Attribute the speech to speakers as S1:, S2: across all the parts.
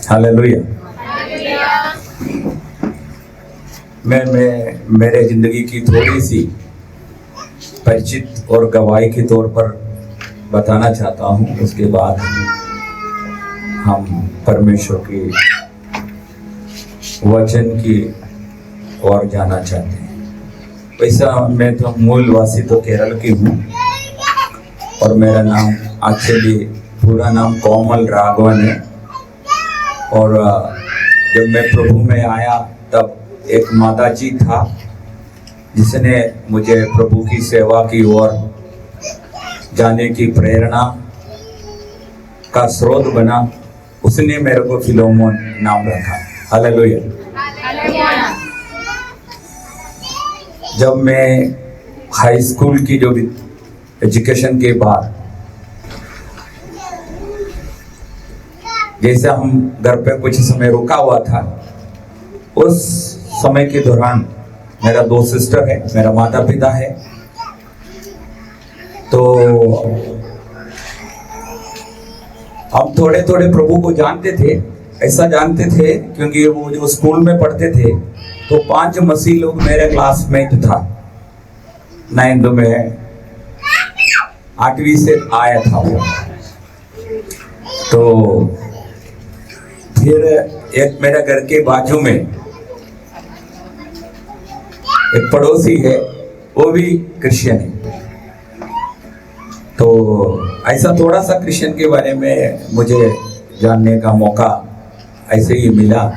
S1: Hallelujah. मैं मेरे जिंदगी की थोड़ी सी परिचित और गवाही के तौर पर बताना चाहता हूँ। उसके बाद हम परमेश्वर की वचन की ओर जाना चाहते हैं। वैसा मैं तो मूलवासी तो केरल की हूँ और मेरा नाम एक्चुअली पूरा नाम कोमल राघवन है। और जब मैं प्रभु में आया तब एक माता जी था जिसने मुझे प्रभु की सेवा की ओर जाने की प्रेरणा का स्रोत बना। उसने मेरे को फिलोमोन नाम रखा। हालेलुया। जब मैं हाई स्कूल की जो एजुकेशन के बाद जैसे हम घर पे कुछ समय रुका हुआ था, उस समय के दौरान मेरा 2 सिस्टर है, मेरा माता पिता है। तो हम थोड़े थोड़े प्रभु को जानते थे। ऐसा जानते थे क्योंकि वो जो स्कूल में पढ़ते थे तो 5 मसीह लोग मेरे क्लासमेट था। 9th में 8वीं से आया था वो। तो फिर एक मेरे घर के बाजू में एक पड़ोसी है, वो भी क्रिश्चियन है। तो ऐसा थोड़ा सा क्रिश्चियन के बारे में मुझे जानने का मौका ऐसे ही मिला।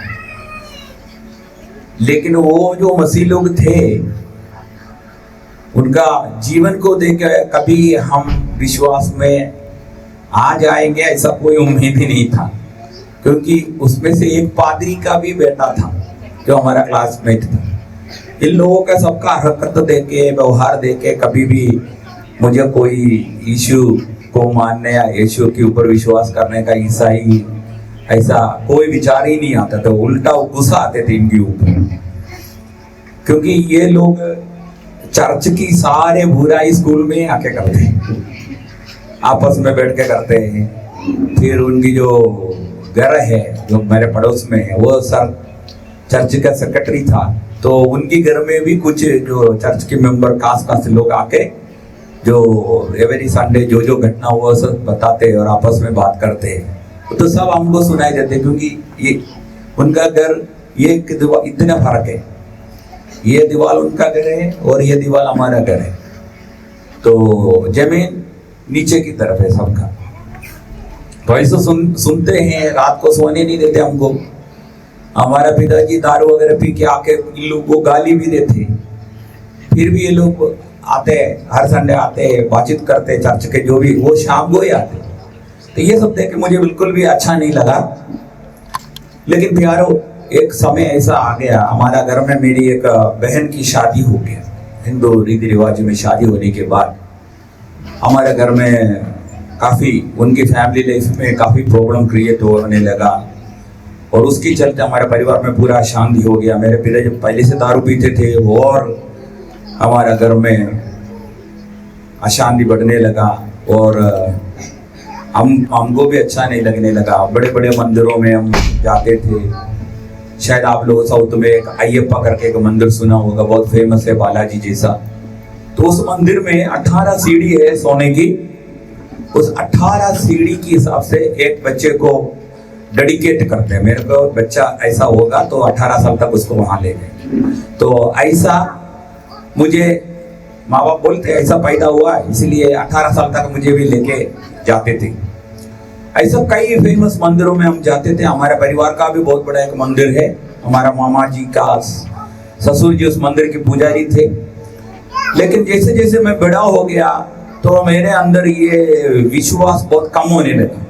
S1: लेकिन वो जो मसीह लोग थे उनका जीवन को देख कभी हम विश्वास में आ जाएंगे ऐसा कोई उम्मीद ही नहीं था, क्योंकि उसमें से एक पादरी का भी बेटा था जो हमारा क्लासमेट था। इन लोगों का सबका हरकत देके, व्यवहार देके कभी भी मुझे कोई यीशु को मानने या यीशु के ऊपर विश्वास करने का ईसाई ऐसा कोई विचार ही नहीं आता था। उल्टा गुस्सा आते थे इनके ऊपर, क्योंकि ये लोग चर्च की सारे बुराई स्कूल में आके करते हैं, आपस में बैठ के करते हैं। फिर उनकी जो घर है जो मेरे पड़ोस में है, वो सर चर्च का सेक्रेटरी था। तो उनकी घर में भी कुछ जो चर्च के मेंबर कास्ट लोग आके जो एवरी संडे जो घटना हुआ सब बताते और आपस में बात करते हैं। तो सब हमको सुनाई देते, क्योंकि ये उनका घर ये इतना फर्क है। ये दीवार उनका घर है और ये दीवार हमारा घर है। तो जमीन नीचे की तरफ है सबका। तो ऐसा सुनते हैं, रात को सोने नहीं देते हमको। हमारा पिताजी दारू वगैरह पी के आके इन लोग को गाली भी देते। फिर भी ये लोग आते, हर संडे आते, बातचीत करते चर्च के जो भी, वो शाम को ही आते। तो ये सब देख के मुझे बिल्कुल भी अच्छा नहीं लगा। लेकिन प्यारो, एक समय ऐसा आ गया हमारा घर में, मेरी एक बहन की शादी हो गया। हिंदू रीति रिवाज में शादी होने के बाद हमारे घर में काफ़ी उनकी फैमिली लाइफ में काफ़ी प्रॉब्लम क्रिएट होने लगा। और उसके चलते हमारे परिवार में पूरा अशांति हो गया। मेरे पिता जब पहले से दारू पीते थे और हमारा घर में अशांति बढ़ने लगा और हमको भी अच्छा नहीं लगने लगा। बड़े बड़े मंदिरों में हम जाते थे। शायद आप लोग साउथ में एक अयप्पा करके एक मंदिर सुना होगा, बहुत फेमस है, बालाजी जैसा। तो उस मंदिर में 18 सीढ़ी है सोने की। उस 18 सीढ़ी के हिसाब से एक बच्चे को डेडिकेट करते हैं। मेरे को बच्चा ऐसा होगा तो 18 साल तक उसको वहां ले गए। तो ऐसा मुझे माँ बाप बोलते ऐसा पैदा हुआ, इसलिए 18 साल तक मुझे भी लेके जाते थे। ऐसा कई फेमस मंदिरों में हम जाते थे। हमारे परिवार का भी बहुत बड़ा एक मंदिर है। हमारा मामा जी का ससुर जी उस मंदिर के पुजारी थे। लेकिन जैसे जैसे मैं बड़ा हो गया तो मेरे अंदर ये विश्वास बहुत कम होने लगा।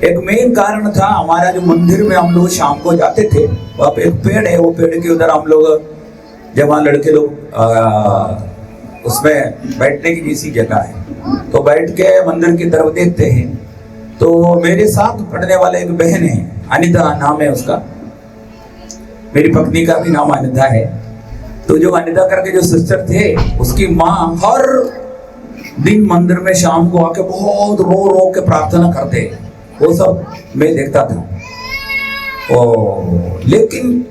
S1: एक मेन कारण था, हमारा जो मंदिर में हम लोग शाम को जाते थे, वहाँ पे एक पेड़ है, वो पेड़ के उधर हम लोग जब वहाँ लड़के लोग उसमें बैठने की जैसी जगह है, तो बैठ के मंदिर की तरफ देखते हैं। तो मेरे साथ पढ़ने वाले एक बहन है, अनिता नाम है उसका, मेरी पत्नी का भी नाम अनिता है। तो जो अनिता करके जो सिस्टर थे, उसकी माँ हर दिन मंदिर में शाम को आके बहुत रो रो के प्रार्थना करते, वो सब मैं देखता था। लेकिन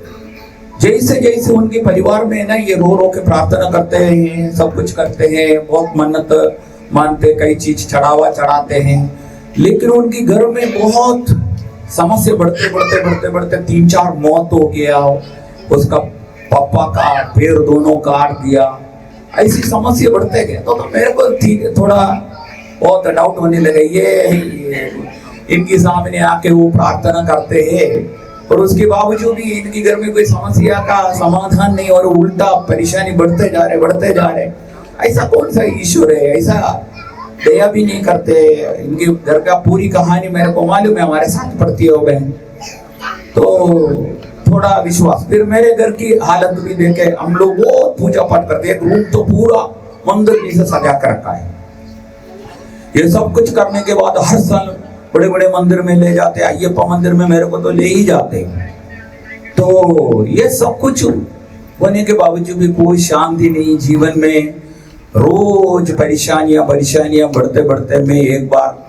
S1: जैसे जैसे उनके परिवार में ना ये रो रो के प्रार्थना करते हैं, सब कुछ करते हैं, बहुत मन्नत मानते, कई चीज चढ़ावा चढ़ाते हैं, लेकिन उनके घर में बहुत समस्या बढ़ते बढ़ते बढ़ते बढ़ते 3-4 मौत हो गया, उसका पापा का पैर दोनों काट दिया, ऐसी समस्या बढ़ते गए। तो मेरे को थोड़ा बहुत डाउट होने लगे, ये इनके सामने आके वो प्रार्थना करते हैं और उसके बावजूद भी इनके घर में कोई समस्या का समाधान नहीं और उल्टा परेशानी बढ़ते जा रहे। ऐसा कौन सा ईश्वर है, ऐसा दया भी नहीं करते। इनके घर का पूरी कहानी मेरे को मालूम है, हमारे साथ पढ़ती हो बहन, तो थोड़ा विश्वास। फिर मेरे घर की हालत भी देखे, हम लोग बहुत पूजा पाठ करते हैं, एक रूम तो पूरा मंदिर जैसे सजा कर रखा है। ये सब कुछ करने के बाद हर साल बड़े बड़े मंदिर में ले जाते, अय्यप्पा मंदिर में मेरे को तो ले ही जाते। तो ये सब कुछ होने के बावजूद भी कोई शांति नहीं जीवन में, रोज परेशानियां बढ़ते बढ़ते मैं एक बार,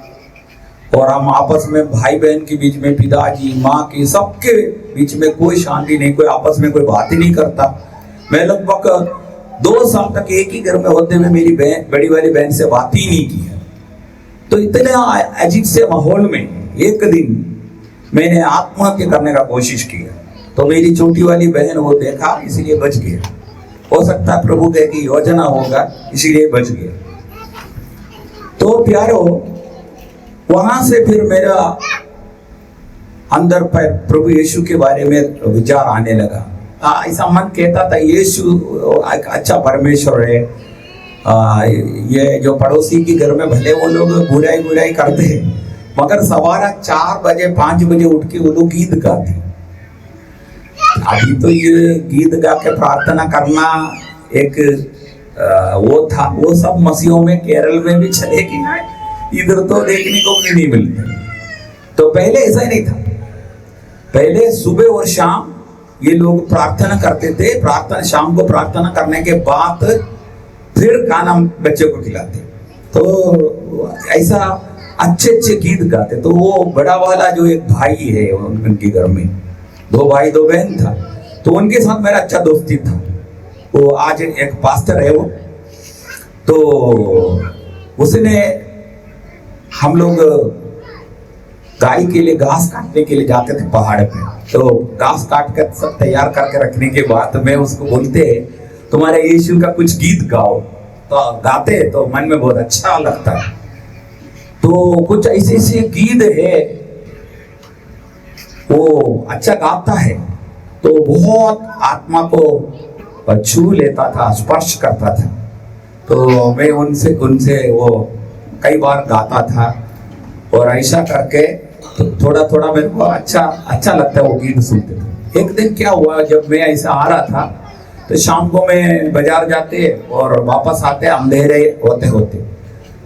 S1: और हम आपस में भाई बहन के बीच में, पिताजी माँ की सबके बीच में कोई शांति नहीं, कोई आपस में कोई बात ही नहीं करता। मैं लगभग 2 साल तक एक ही घर में होते हुए मेरी बहन, बड़ी वाली बहन से बात ही नहीं की है। तो इतने अजीब से माहौल में एक दिन मैंने आत्महत्या करने का कोशिश किया। तो मेरी छोटी वाली बहन वो देखा, इसलिए बच गया। हो सकता है प्रभु के की योजना होगा, इसीलिए बच गया। तो प्यारो, वहां से फिर मेरा अंदर पर प्रभु यीशु के बारे में विचार आने लगा। ऐसा मन कहता था यीशु एक अच्छा परमेश्वर है। ये जो पड़ोसी के घर में भले वो लोग बुराई करते हैं, मगर सवारा 4 बजे 5 बजे उठ के वो लोग गीत गाते। अभी तो ये गीत गा के प्रार्थना करना एक वो था, वो सब मसीहों में केरल में भी चलेगी, इधर तो देखने को भी नहीं मिलते। तो पहले ऐसा ही नहीं था। पहले सुबह और शाम ये लोग प्रार्थना करते थे, प्रार्थना शाम को प्रार्थना करने के बाद फिर खाना बच्चों को खिलाते। तो ऐसा अच्छे गीत गाते। तो वो बड़ा वाला जो एक भाई है उनके घर में, 2 भाई 2 बहन था, तो उनके साथ मेरा अच्छा दोस्ती था। वो आज एक पास्टर है वो, तो उसने, हम लोग गाय के लिए घास काटने के लिए जाते थे पहाड़ पे। तो घास काट कर सब तैयार करके रखने के बाद मैं उसको बोलते, तुम्हारे यीशु का कुछ गीत गाओ। तो गाते तो मन में बहुत अच्छा लगता है। तो कुछ ऐसे गीत है वो अच्छा गाता है, तो बहुत आत्मा को छू लेता था, स्पर्श करता था। तो मैं उनसे वो कई बार गाता था, और ऐसा करके तो थोड़ा मेरे को अच्छा लगता है वो गीत सुनते थे। एक दिन क्या हुआ, जब मैं ऐसा आ रहा था तो शाम को मैं बाजार जाते और वापस आते अंधेरे होते,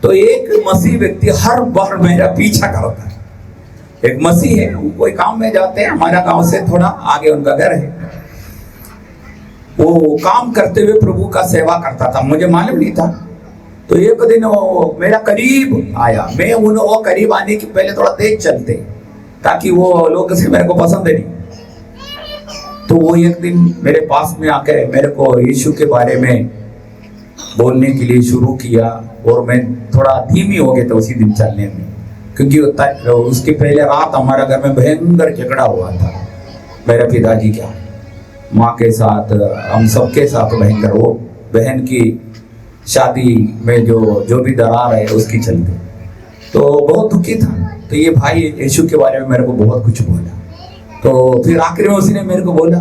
S1: तो एक मसीह व्यक्ति हर बार मेरा पीछा करता है। एक मसीह है, कोई काम में जाते हैं, हमारा गांव से थोड़ा आगे उनका घर है। वो काम करते हुए प्रभु का सेवा करता था, मुझे मालूम नहीं था। तो एक दिन वो मेरा करीब आया, मैं वो करीब आने के पहले थोड़ा तेज चलते ताकि वो लोग से मेरे को पसंद नहीं। तो वो एक दिन मेरे पास में आकर मेरे को यीशु के बारे में बोलने के लिए शुरू किया, और मैं थोड़ा धीमी हो गया था उसी दिन चलने में, क्योंकि उसके पहले रात हमारा घर में भयंकर झगड़ा हुआ था मेरे पिताजी का, माँ के साथ, हम सबके साथ भयंकर। वो बहन की शादी में जो भी दरार है उसकी चलते, तो बहुत दुखी था। तो ये भाई यीशु के बारे में मेरे को बहुत कुछ बोला। तो फिर आखिर में उसने मेरे को बोला,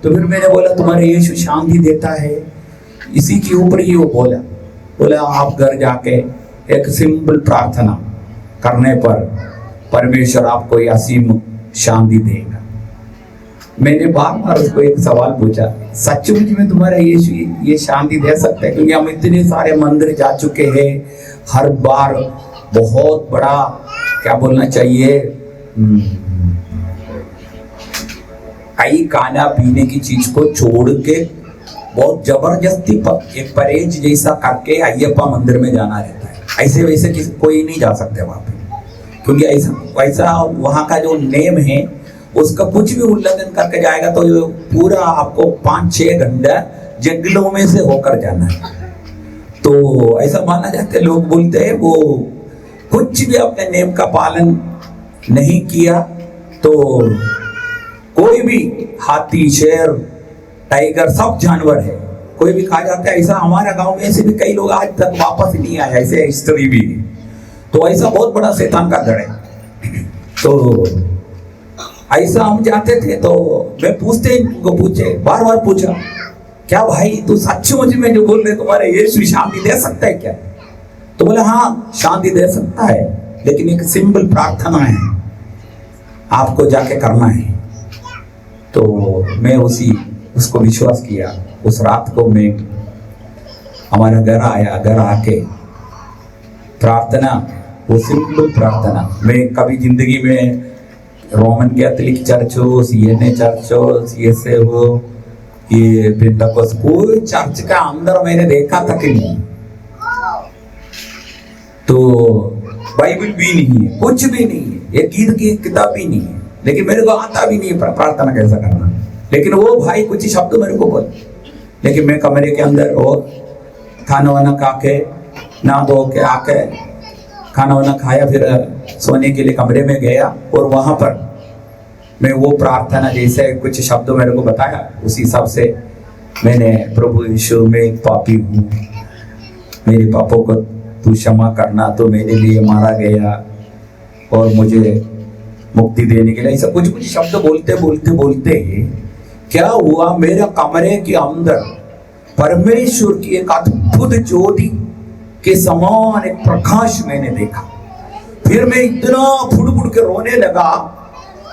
S1: तो फिर मैंने बोला तुम्हारे यीशु शांति देता है, इसी के ऊपर ही वो बोला आप घर जाके एक सिंपल प्रार्थना करने पर परमेश्वर आपको असीम शांति देगा। मैंने बार उसको एक सवाल पूछा, सचमुच में तुम्हारा यीशु ये शांति दे सकता है? क्योंकि हम इतने सारे मंदिर जा चुके हैं, हर बार बहुत बड़ा क्या बोलना चाहिए, कई खाना पीने की चीज को छोड़ के बहुत जबरदस्ती एक परहेज जैसा करके अय्यप्पा मंदिर में जाना रहता है। ऐसे वैसे कोई नहीं जा सकते वहां पे, क्योंकि ऐसा वहां का जो नेम है उसका कुछ भी उल्लंघन करके जाएगा तो ये पूरा आपको 5-6 घंटा जंगलों में से होकर जाना है। तो ऐसा माना जाता है, लोग बोलते हैं वो कुछ भी अपने नियम का पालन नहीं किया तो कोई भी हाथी, शेर, टाइगर सब जानवर है, कोई भी खा जाता है। ऐसा हमारा गांव में ऐसे भी कई लोग आज तक वापस नहीं आए, ऐसे हिस्ट्री भी। तो ऐसा बहुत बड़ा शैतान का गढ़ है। तो ऐसा हम जाते थे तो मैं पूछे बार बार पूछा, क्या भाई तू सचमुच में जो बोल रहे तुम्हारे यीशु शांति दे सकता है क्या? तो बोले हाँ शांति दे सकता है, लेकिन एक सिंपल प्रार्थना है, आपको जाके करना है। तो मैं उसको विश्वास किया। उस रात को मैं हमारा घर आया, घर आके प्रार्थना, वो सिंपल प्रार्थना। मैं कभी जिंदगी में रोमन कैथोलिक चर्च हो, सीएनए चर्च हो, सीएसए हो, ये पेंटेकोस्ट, कोई चर्च का अंदर मैंने देखा तक नहीं। तो बाइबल भी नहीं है, कुछ भी नहीं है, एक गीत की किताब भी नहीं है, लेकिन मेरे को आता भी नहीं है प्रार्थना कैसा करना। लेकिन वो भाई कुछ शब्द मेरे को बोले, लेकिन मैं कमरे के अंदर और खाना वाना खा के, ना धो के आके खाना वाना खाया, फिर सोने के लिए कमरे में गया और वहां पर मैं वो प्रार्थना जैसे कुछ शब्द मेरे को बताया, उसी हिसाब से मैंने, प्रभु यीशु मैं एक पापी हूँ, मेरे पापों को तू क्षमा करना, तो मेरे लिए मारा गया और मुझे मुक्ति देने के लिए, ऐसा कुछ कुछ शब्द बोलते बोलते बोलते क्या हुआ, मेरे कमरे के अंदर परमेश्वर की एक अद्भुत ज्योति के समान एक प्रकाश मैंने देखा। फिर मैं इतना फुड़ के रोने लगा,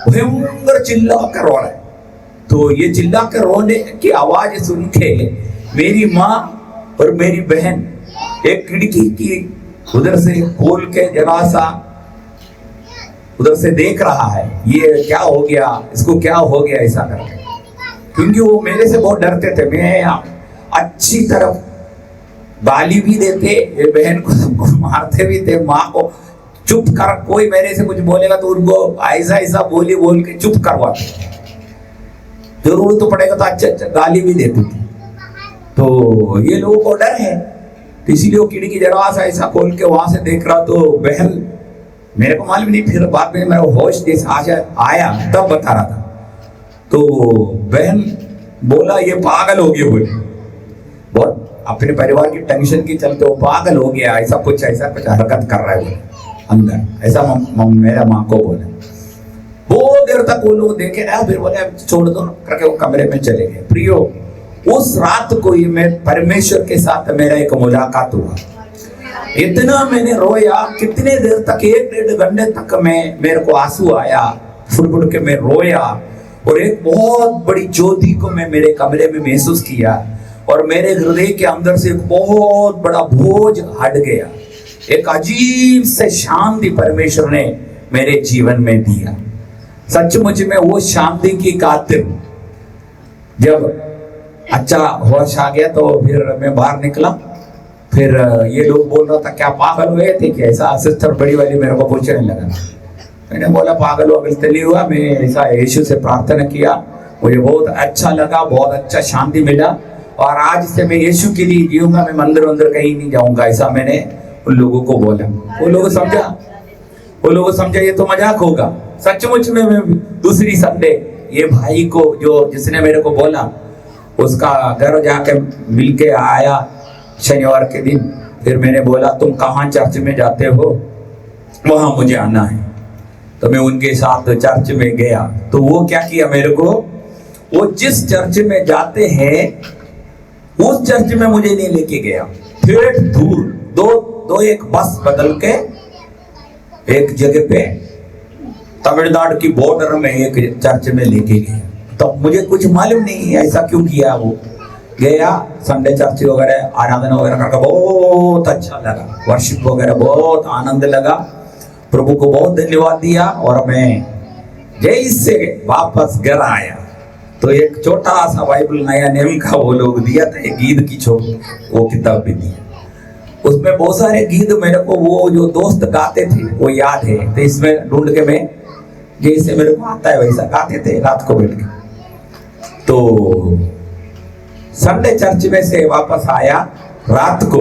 S1: भयंकर चिल्ला कर रो रहा है। तो ये चिल्ला कर रोने की आवाज सुन के मेरी माँ और मेरी बहन एक खिड़की की उधर से खोल के जरा सा उधर से देख रहा है, ये क्या हो गया, इसको क्या हो गया ऐसा करके, क्योंकि वो मेरे से बहुत डरते थे। मैं अच्छी तरफ गाली भी देते, बहन को मारते भी थे, माँ को चुप कर, कोई मेरे से कुछ बोलेगा तो उनको ऐसा ऐसा बोल के चुप करवाते, जरूरत तो पड़ेगा तो अच्छा गाली भी देते थे। तो ये लोगों को डर है, तो इसीलिए वो खिड़की जरा सा ऐसा खोल के वहां से देख रहा। तो बहन, मेरे को मालूम नहीं, फिर बाद में मेरा होश जैसे आया तब बता रहा था। तो बहन बोला ये पागल हो गया, बोले बहुत अपने परिवार की टेंशन की चलते वो पागल हो गया, ऐसा कुछ हरकत कर रहा है अंदर, ऐसा मेरा माँ को बोला। बहुत देर तक वो लोग देखे रहे, फिर बोले छोड़ दो करके वो कमरे में चले गए। प्रियो, उस रात को ही मैं परमेश्वर के साथ मेरा एक मुलाकात हुआ। इतना मैंने रोया, कितने देर तक, 1-1.5 घंटे तक मेरे को आंसू आया, फुड़ के मैं रोया, और एक बहुत बड़ी ज्योति को मैं मेरे कमरे में महसूस किया, और मेरे हृदय के अंदर से एक बहुत बड़ा बोझ हट गया। एक अजीब से शांति परमेश्वर ने मेरे जीवन में दिया। सचमुच में वो शांति की खातिर जब अच्छा होश आ गया तो फिर मैं बाहर निकला। फिर ये लोग बोल रहा था क्या पागल हुए थे कि ऐसा, सिस्टर बड़ी वाली मेरे को पूछने लगा। मैंने बोला पागल वागल तो नहीं हुआ, मैं ऐसा यीशु से प्रार्थना किया, मुझे बहुत अच्छा लगा, बहुत अच्छा शांति मिला, और आज से मैं यीशु के लिए जीऊंगा, मैं मंदिर कहीं नहीं जाऊंगा, ऐसा मैंने उन लोगों को बोला। वो लोग समझा ये तो मजाक होगा। सचमुच में मैं दूसरी संडे ये भाई को जो जिसने मेरे को बोला उसका घर जाके मिल के आया शनिवार के दिन। फिर मैंने बोला तुम कहाँ चर्च में जाते हो, वहां मुझे आना है। तो मैं उनके साथ चर्च में गया। तो वो क्या किया मेरे को, वो जिस चर्च में जाते हैं उस चर्च में मुझे नहीं लेके गया, फिर दूर दो एक बस बदल के एक जगह पे तमिलनाडु की बॉर्डर में एक चर्च में लेके गया। तो मुझे कुछ मालूम नहीं है ऐसा क्यों किया। वो गया, संडे चर्च वगैरह आराधना वगैरह करके बहुत अच्छा लगा, वर्शिप वगैरह बहुत आनंद लगा, प्रभु को बहुत धन्यवाद दिया। और मैं जैसे वापस घर आया तो एक छोटा सा बाइबल नया नियम का वो लोग दिया था, एक गीत की वो किताब भी दी। उसमें बहुत सारे गीत मेरे को वो जो दोस्त गाते थे वो याद है, तो इसमें ढूंढ के मैं जैसे मेरे को आता है वैसा गाते थे रात को बैठ के। तो संडे चर्च में से वापस आया रात को,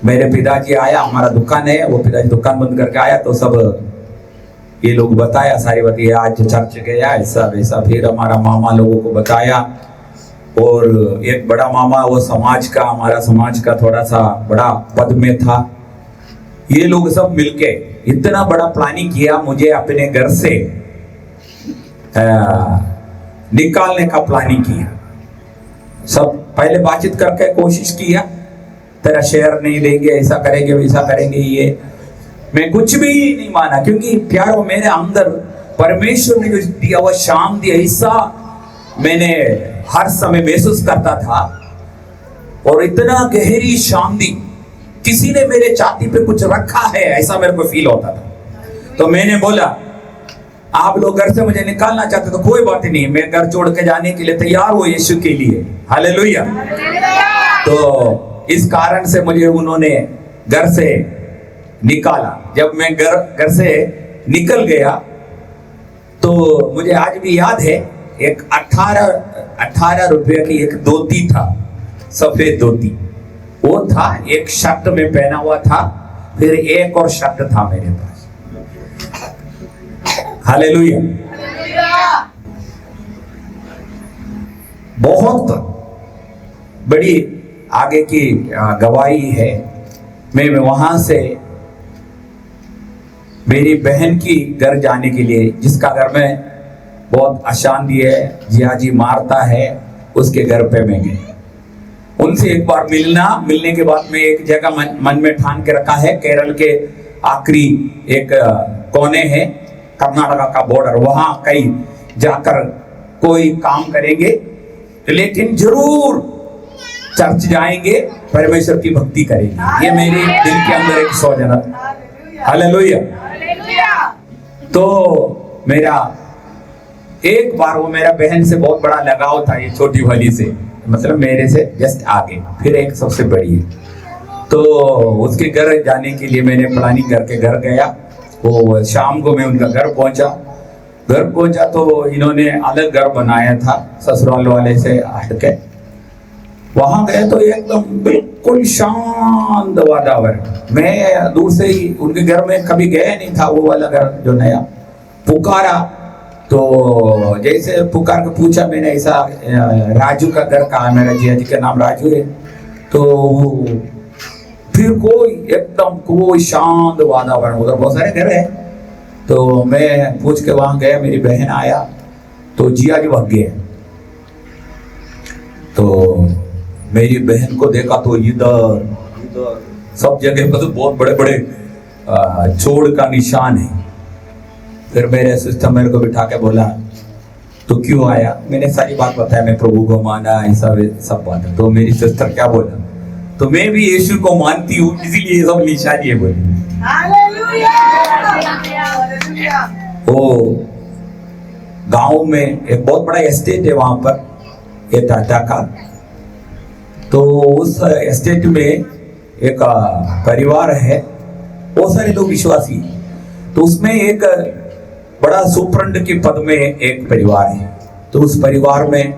S1: मेरे पिताजी आया, हमारा दुकान है, वो पिताजी दुकान बंद करके आया तो सब ये लोग बताया, सारी बात, ये आज चर्च गया ऐसा वैसा। फिर हमारा मामा लोगों को बताया, और एक बड़ा मामा वो समाज का, हमारा समाज का थोड़ा सा बड़ा पद में था। ये लोग सब मिलके इतना बड़ा प्लानिंग किया, मुझे अपने घर से निकालने का प्लानिंग किया। सब पहले बातचीत करके कोशिश किया, तेरा शेयर नहीं देंगे, ऐसा करेंगे वैसा करेंगे। ये मैं कुछ भी नहीं माना, क्योंकि प्यारो मेरे अंदर परमेश्वर ने जो दिया हुआ शांति ऐसा मैंने हर समय महसूस करता था, और इतना गहरी शांति, किसी ने मेरे छाती पे कुछ रखा है ऐसा मेरे को फील होता था। तो मैंने बोला, आप लोग घर से मुझे निकालना चाहते तो कोई बात नहीं, मैं घर छोड़ के जाने के लिए तैयार हूं यीशु के लिए। हालेलुया। तो इस कारण से मुझे उन्होंने घर से निकाला। जब मैं घर से निकल गया तो मुझे आज भी याद है, एक 18 रुपये की एक धोती था, सफेद धोती वो था, एक शर्ट में पहना हुआ था, फिर एक और शर्ट था मेरे पास। हालेलुया। बहुत बड़ी आगे की गवाही है। मैं वहां से मेरी बहन की घर जाने के लिए, जिसका घर में बहुत अशांति है, जियाजी मारता है, उसके घर पे मैं गया। उनसे एक बार मिलने के बाद में एक जगह मन में ठान के रखा है, केरल के आखिरी एक कोने है, कर्नाटका का बॉर्डर, वहां कहीं जाकर कोई काम करेंगे, लेकिन जरूर चर्च जाएंगे, परमेश्वर की भक्ति करेंगे। ये मेरे दिल के अंदर एक सोच था। हालेलुया। तो मेरा एक बार वो मेरा बहन से बहुत बड़ा लगाव था, ये छोटी वाली से, मतलब मेरे से जस्ट आगे, फिर एक सबसे बड़ी है। तो उसके घर जाने के लिए मैंने प्लानिंग करके घर गया। वो शाम को मैं उनका घर पहुंचा तो इन्होंने अलग घर बनाया था ससुराल वाले से हटके। वहां गए तो एकदम बिल्कुल शांत वातावरण। मैं दूर से ही उनके घर में कभी गया नहीं था, वो वाला घर जो नया। पुकारा तो जैसे पुकार के पूछा मैंने, ऐसा राजू का घर कहाँ, मेरा जिया जी का नाम राजू है। तो फिर कोई शांत वातावरण, उधर बहुत सारे घर है। तो मैं पूछ के वहां गया, मेरी बहन आया तो जिया जी भाग गए। तो मेरी बहन को देखा तो इधर सब जगह पर तो बहुत बड़े बड़े चोट का निशान है। फिर मेरे सिस्टर मेरे को बिठा के बोला, तो क्यों आया? मैंने सारी बात बताया, मैं प्रभु को माना, ऐसा सब बात। तो मेरी सिस्टर क्या बोला, तो मैं भी यीशु को मानती हूँ, इसीलिए सब निशानी है बोली। वो गांव में एक बहुत बड़ा एस्टेट है वहां पर, ये टाटा का। तो उस एस्टेट में एक परिवार है, बहुत सारे लोग विश्वासी। तो उसमें एक बड़ा सुप्रंड के पद में एक परिवार है। तो उस परिवार में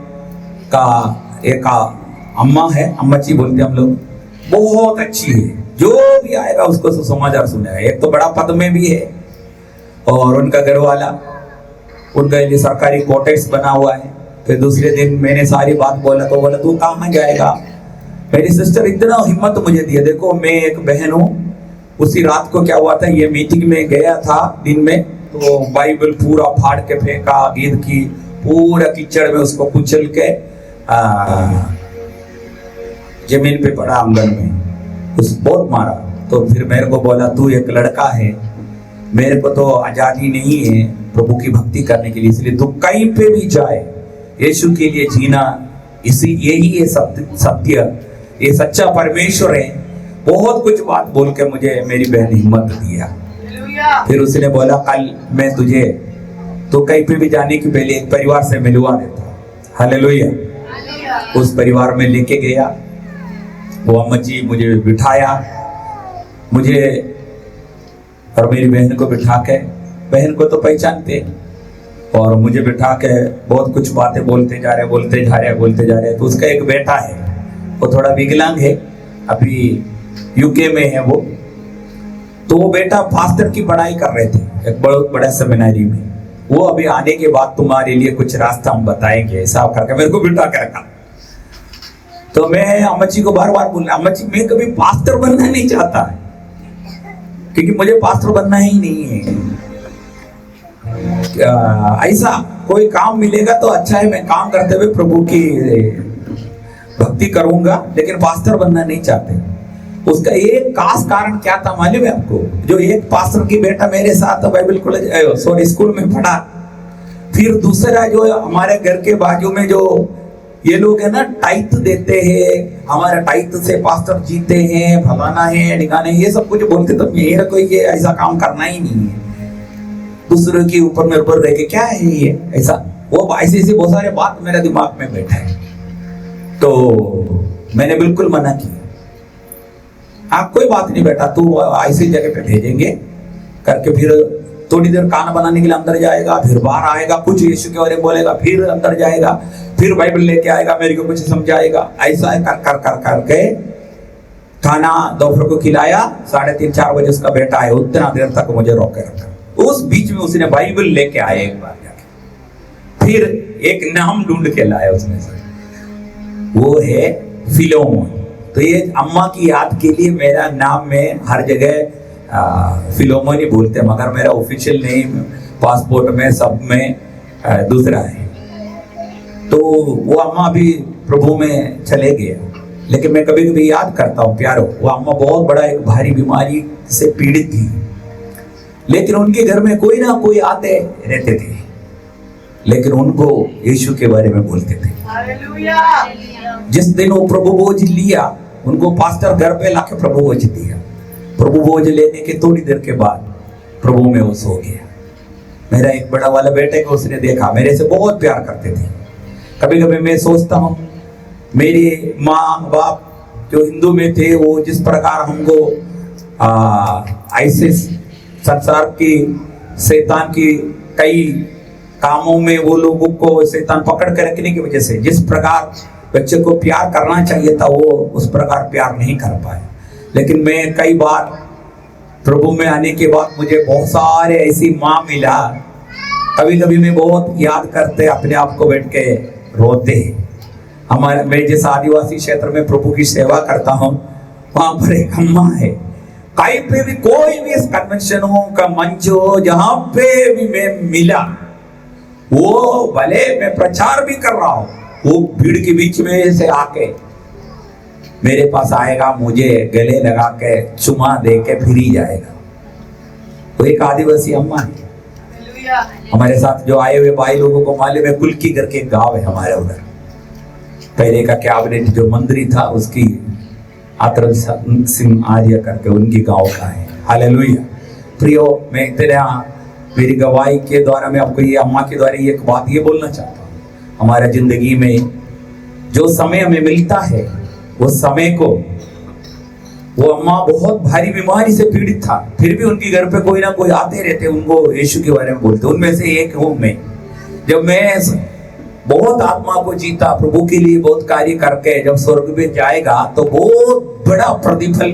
S1: का एक अम्मा है, अम्मा जी बोलते हम लोग, बहुत अच्छी है, जो भी आएगा उसको समाचार सुनेगा। एक तो बड़ा पद में भी है, और उनका घर वाला, उनका लिए सरकारी क्वार्टर्स बना हुआ है। फिर दूसरे दिन मैंने सारी बात बोला तो बोला, तू कहाँ जाएगा? मेरी सिस्टर इतना हिम्मत मुझे दिया। देखो मैं एक बहन हूँ, उसी रात को क्या हुआ था, ये मीटिंग में गया था दिन में, तो बाइबल पूरा फाड़ के फेंका, गीत की पूरा कीचड़ में उसको कुचल के जमीन पे पड़ा आंगन में, उस बहुत मारा। तो फिर मेरे को बोला, तू एक लड़का है, मेरे को तो आजादी नहीं है प्रभु की भक्ति करने के लिए, इसलिए तू कहीं पे भी जाए, यीशु के लिए जीना, यही है सत्य, ये सच्चा परमेश्वर है। बहुत कुछ बात बोल के मुझे मेरी बहन हिम्मत दिया। फिर उसने बोला, कल मैं तुझे तो कहीं पे भी जाने के पहले एक परिवार से मिलवा देता। हालेलुया। उस परिवार में लेके गया, वो अम्मा जी मुझे बिठाया, मुझे और मेरी बहन को बिठा के, बहन को तो पहचानते, और मुझे बिठा के बहुत कुछ बातें बोलते जा रहे। तो उसका एक बेटा है, वो थोड़ा विकलांग है, अभी यूके में है वो। तो वो बेटा पास्टर की पढ़ाई कर रहे थे एक बहुत बड़ा सेमिनारी में। वो अभी आने के बाद तुम्हारे लिए कुछ रास्ता हम बताएंगे, ऐसा करके मेरे को बिठा के रखा। तो मैं अम्मा जी को बार बार बोला, अम्मा जी मैं कभी पास्टर बनना नहीं चाहता, क्योंकि मुझे पास्टर बनना ही नहीं है। ऐसा कोई काम मिलेगा तो अच्छा है, मैं काम करते हुए प्रभु की भक्ति करूंगा, लेकिन पास्टर बनना नहीं चाहते। उसका एक खास कारण क्या था मालूम है आपको? जो एक पास्टर की बेटा मेरे साथ बाइबल कॉलेज स्कूल में पढ़ा, फिर दूसरा जो हमारे घर के बाजू में जो ये लोग है ना, टाइट देते हैं, हमारे टाइट से पास्टर जीते हैं, फलाना है ढिकाना है, ये सब कुछ बोलते। तो मेरा कोई ये ऐसा काम करना ही नहीं है, दूसरों के ऊपर निर्भर रह के क्या है ये ऐसा। वो ऐसे बहुत सारे बात मेरे दिमाग में बैठा है। तो मैंने बिल्कुल मना किया, आप कोई बात नहीं बेटा, तू ऐसी जगह पे भेजेंगे करके। फिर थोड़ी देर खाना बनाने के लिए अंदर जाएगा, फिर बाहर आएगा, कुछ यीशु के बारे में बोलेगा, फिर अंदर जाएगा, फिर बाइबल लेके आएगा, मेरे को कुछ समझाएगा। ऐसा कर करके खाना दोपहर को खिलाया, 3:30-4 बजे उसका बेटा आया, उतना देर तक मुझे रोके रखा। उस बीच में उसने बाइबल लेके आया एक बार जाके, फिर एक नाम ढूंढ के लाया उसमें से, वो है फिलोमोन। तो ये अम्मा की याद के लिए मेरा नाम में हर जगह फिलोमोन ही बोलते हैं, मगर मेरा ऑफिशियल नेम पासपोर्ट में सब में दूसरा है। तो वो अम्मा भी प्रभु में चले गए, लेकिन मैं कभी कभी याद करता हूँ प्यारो, वो अम्मा बहुत बड़ा एक भारी बीमारी से पीड़ित थी, लेकिन उनके घर में कोई ना कोई आते रहते थे, लेकिन उनको यीशु के बारे में बोलते थे। जिस दिन वो प्रभु भोज लिया, उनको पास्टर घर पे लाके प्रभु भोज दिया। प्रभु भोज लेने के थोड़ी देर के बाद प्रभु में वो सो गया। मेरा एक बड़ा वाला बेटे को उसने देखा, मेरे से बहुत प्यार करते थे। कभी कभी मैं सोचता हूँ मेरे माँ बाप जो हिंदू में थे, वो जिस प्रकार हमको ऐसे संसार की शैतान की कई कामों में वो लोगों को शैतान पकड़ कर रखने की वजह से जिस प्रकार बच्चे को प्यार करना चाहिए था, वो उस प्रकार प्यार नहीं कर पाया। लेकिन मैं कई बार प्रभु में आने के बाद मुझे बहुत सारे ऐसी माँ मिला, कभी कभी मैं बहुत याद करते अपने आप को बैठ के रोते। हमारे मैं जिस आदिवासी क्षेत्र में प्रभु की सेवा करता हूँ, वहां पर एक अम्मा है, कहीं पे भी कोई भी कन्वेंशन हो का मंच हो, जहां पे भी मैं मिला, वो भले मैं प्रचार भी कर रहा हूं, वो भीड़ के बीच में से आके मेरे पास आएगा, मुझे गले लगा के चुमा दे के फिर ही जाएगा। वो एक आदिवासी अम्मा है। हमारे साथ जो आए हुए भाई लोगों को मालूम है, कुल्की करके एक गांव है हमारे उधर, पहले का कैबिनेट जो मंत्री था उसकी आतरम सिंह आर्य करके उनकी गांव का है। हालेलुया। प्रियो, मैं तेरे मेरी गवाही के द्वारा मैं आपको ये अम्मा के द्वारा एक बात ये बोलना चाहता हूँ, हमारा जिंदगी में जो समय हमें मिलता है, वो समय को, वो अम्मा बहुत भारी बीमारी से पीड़ित था, फिर भी उनके घर पे कोई ना कोई आते रहते, उनको यीशु के बारे में बोलते। उनमें से एक हूँ मैं। जब मैं बहुत आत्मा को जीता, प्रभु के लिए बहुत कार्य करके जब स्वर्ग में जाएगा, तो बहुत बड़ा प्रतिफल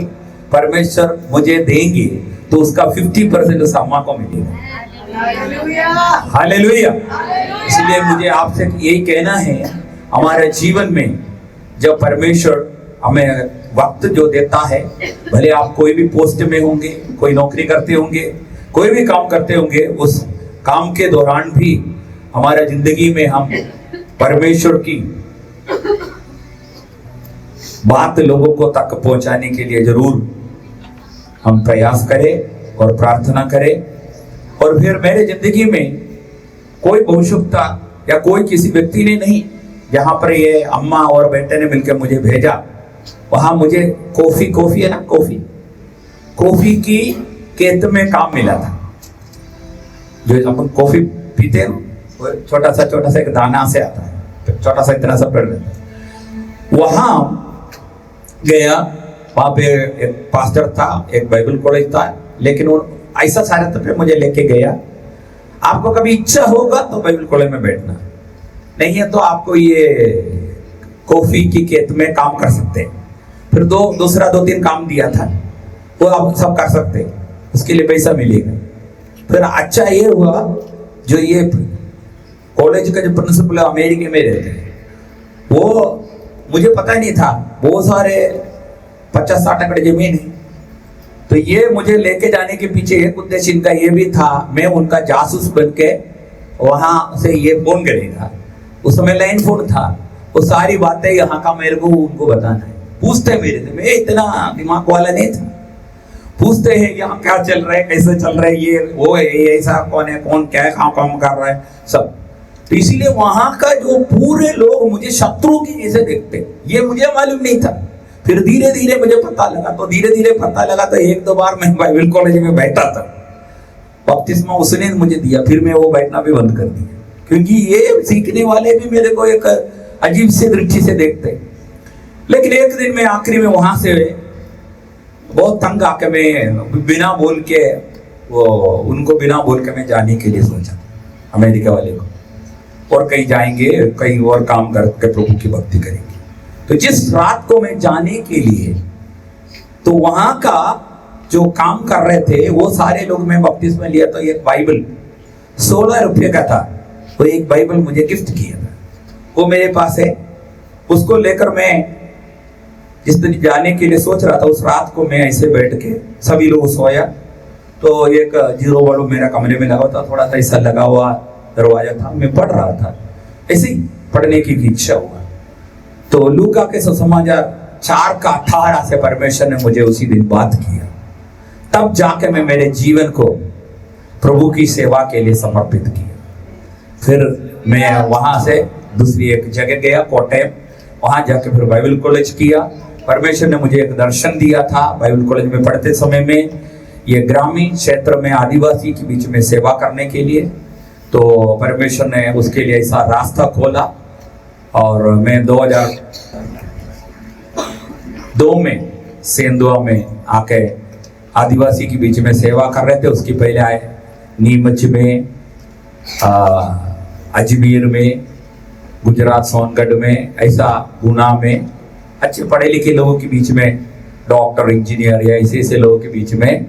S1: परमेश्वर मुझे देंगे, तो उसका 50% उस अम्मा को मिलेगा। हालेलुया। इसलिए मुझे आपसे यही कहना है, हमारे जीवन में जब परमेश्वर हमें वक्त जो देता है, भले आप कोई भी पोस्ट में होंगे, कोई नौकरी करते होंगे, कोई भी काम करते होंगे, उस काम के दौरान भी हमारा जिंदगी में हम परमेश्वर की बात लोगों को तक पहुंचाने के लिए जरूर हम प्रयास करें और प्रार्थना करें। और फिर मेरे जिंदगी में कोई भविष्यता या कोई किसी व्यक्ति ने नहीं, जहां पर ये अम्मा और बेटे ने मिलकर मुझे भेजा, वहां मुझे कॉफी है ना, कॉफी की खेत में काम मिला था। जो अपन कॉफी पीते हैं, छोटा सा एक दाना से आता है, छोटा सा इतना सा पेड़ रहता है। वहां गया, वहां पे एक पास्टर था, एक बाइबल कॉलेज था, लेकिन ऐसा सारे पे मुझे लेके गया। आपको कभी इच्छा होगा तो बाइबल कॉलेज में बैठना, नहीं है तो आपको ये कॉफी की खेत में काम कर सकते हैं। फिर दूसरा 2-3 काम दिया था, वो आप सब कर सकते हैं, उसके लिए पैसा मिलेगा। फिर अच्छा ये हुआ, जो ये कॉलेज का जो प्रिंसिपल अमेरिका में रहते हैं, वो मुझे पता नहीं था, बहुत सारे 50-60 एकड़ जमीन है। तो ये मुझे लेके जाने के पीछे एक उद्देश्य इनका ये भी था, मैं उनका जासूस बन के वहां से ये फोन करेगा। उस समय लाइन फोन था, वो सारी बातें यहाँ का मेरे को उनको बताना है। पूछते मेरे से, मैं इतना दिमाग वाला नहीं था, पूछते हैं यहाँ क्या चल रहा है, कैसे चल रहा है, ये वो है, ऐसा कौन है, कौन क्या काम कर रहा है सब। तो इसीलिए वहां का जो पूरे लोग मुझे शत्रु की जैसे देखते, ये मुझे मालूम नहीं था। फिर धीरे धीरे मुझे पता लगा, तो धीरे धीरे पता लगा, तो 1-2 बार मैं बाइबल कॉलेज में बैठा था, बपतिस्मा उसने मुझे दिया, फिर मैं वो बैठना भी बंद कर दिया, क्योंकि ये सीखने वाले भी मेरे को एक अजीब से दृष्टि से देखते। लेकिन एक दिन मैं आखिरी में वहां से बहुत तंग आके मैं बिना बोल के उनको बिना बोल के मैं जाने के लिए सोचा अमेरिका वाले को, और कहीं जाएंगे, कहीं और काम करके प्रभु की भक्ति करेंगे। तो जिस रात को मैं जाने के लिए, तो वहां का जो काम कर रहे थे वो सारे लोग, मैं बपतिस्मा लिया तो एक बाइबल 16 रुपये का था, वो एक बाइबल मुझे गिफ्ट किया था, वो मेरे पास है। उसको लेकर मैं जिस दिन जाने के लिए सोच रहा था, उस रात को मैं ऐसे बैठ के, सभी लोग सोया, तो एक 0 बल्ब मेरा कमरे में लगा था, थोड़ा सा ऐसा लगा हुआ दरवाजा था, मैं पढ़ रहा था, ऐसे ही पढ़ने की इच्छा हुआ। तो लूका के सुसमाचार 4:18 से परमेश्वर ने मुझे उसी दिन बात किया। तब जाके मैं मेरे जीवन को प्रभु की सेवा के लिए समर्पित किया। फिर मैं वहां से दूसरी एक जगह गया, कोट्टयम, वहां जाके फिर बाइबल कॉलेज किया। परमेश्वर ने मुझे एक दर्शन दिया था बाइबल कॉलेज में पढ़ते समय में, ये ग्रामीण क्षेत्र में आदिवासी के बीच में सेवा करने के लिए। तो परमेश्वर ने उसके लिए ऐसा रास्ता खोला, और मैं 2002 में सेंधुआ में आके आदिवासी के बीच में सेवा कर रहे थे। उसके पहले आए नीमच में, अजमेर में, गुजरात सोनगढ़ में, ऐसा गुना में, अच्छे पढ़े लिखे लोगों के बीच में, डॉक्टर, इंजीनियर या ऐसे लोगों के बीच में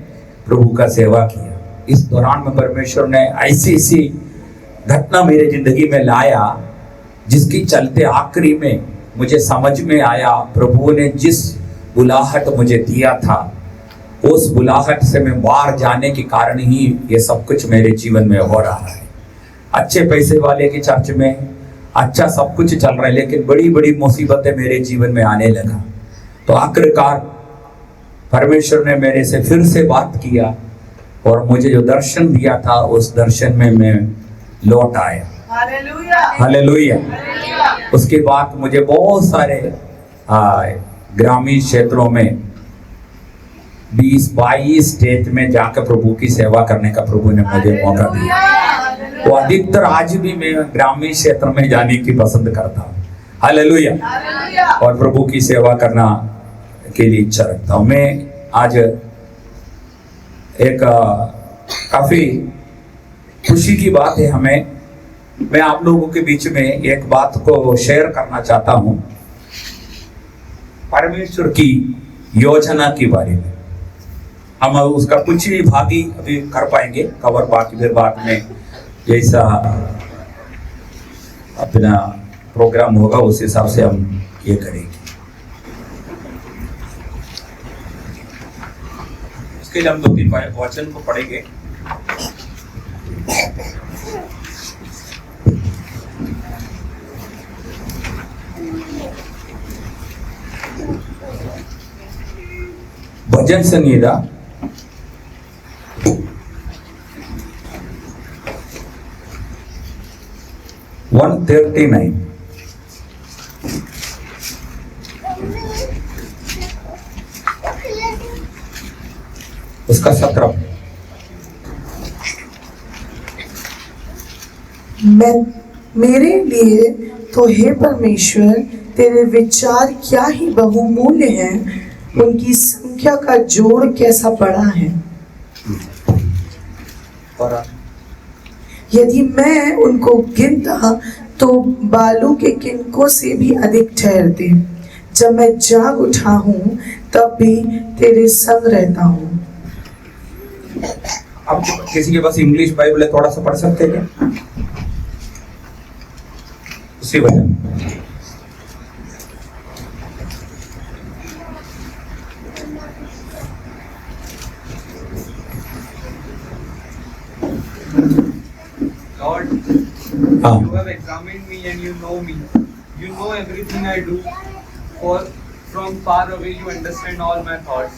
S1: प्रभु का सेवा किया। इस दौरान में परमेश्वर ने ऐसी घटना मेरे जिंदगी में लाया, जिसकी चलते आखिरी में मुझे समझ में आया, प्रभु ने जिस बुलाहट मुझे दिया था, उस बुलाहट से मैं बाहर जाने के कारण ही ये सब कुछ मेरे जीवन में हो रहा है। अच्छे पैसे वाले की चर्च में अच्छा सब कुछ चल रहा है, लेकिन बड़ी बड़ी मुसीबतें मेरे जीवन में आने लगा। तो आखिरकार परमेश्वर ने मेरे से फिर से बात किया, और मुझे जो दर्शन दिया था, उस दर्शन में मैं लौट आया। हालेलुया। उसके बाद मुझे बहुत सारे ग्रामीण क्षेत्रों में 20-22 स्टेट में जाकर प्रभु की सेवा करने का प्रभु ने मुझे मौका दिया। तो अधिकतर आज भी मैं ग्रामीण क्षेत्र में जाने की पसंद करता हूँ। हालेलुया। और प्रभु की सेवा करना के लिए इच्छा रखता हूँ। मैं आज एक काफी खुशी की बात है हमें, मैं आप लोगों के बीच में एक बात को शेयर करना चाहता हूं, परमेश्वर की योजना के बारे में। हम उसका कुछ ही भाग ही अभी कर पाएंगे कवर, बाकी फिर बाद में जैसा अपना प्रोग्राम होगा उस हिसाब से हम ये करेंगे। उसके लिए हम 2-3 वचन को पढ़ेंगे। भजन संहिता 139। उसका 17।
S2: मेरे लिए तो हे परमेश्वर तेरे विचार क्या ही बहुमूल्य हैं, उनकी संख्या का जोड़ कैसा बड़ा है।
S1: और
S2: यदि मैं उनको गिनता तो बालों के किनकों से भी अधिक ठहरते। जब मैं जाग उठा हूँ तब भी तेरे संग रहता हूँ।
S1: अब किसी के पास इंग्लिश बाइबल है, थोड़ा सा पढ़ सकते हैं क्या? उसी वजह
S3: Lord,
S1: हाँ
S3: you have examined me and you know me. You know everything I do, for from far away you understand all my thoughts.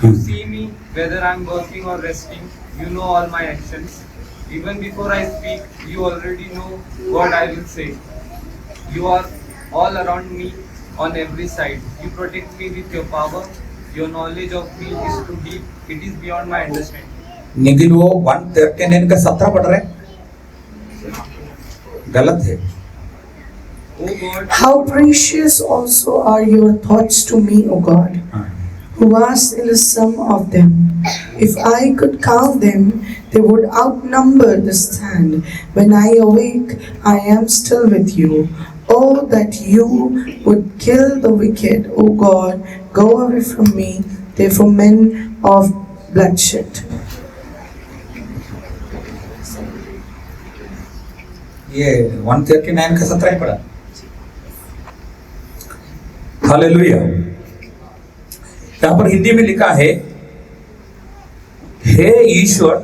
S3: You see me, whether I am working or resting. You know all my actions. Even before I speak, you already know what I will say. You are all around me on every side. You protect me with your power. Your knowledge of me is too deep. It is beyond my understanding.
S1: Nikhil वो 1:13 का 17 पढ़ रहे हैं, गलत है।
S3: Oh God,
S2: How precious also are your thoughts to me, O God,
S1: हाँ।
S2: vast in the sum of them. If I could count them, they would outnumber the sand. When I awake, I am still with you. Oh, that you would kill the wicked, O God, go away from me, therefore men of bloodshed.
S1: ये 1:39 का 17 ही पढ़ा। Hallelujah. यहाँ पर हिंदी में लिखा है, हे ईश्वर,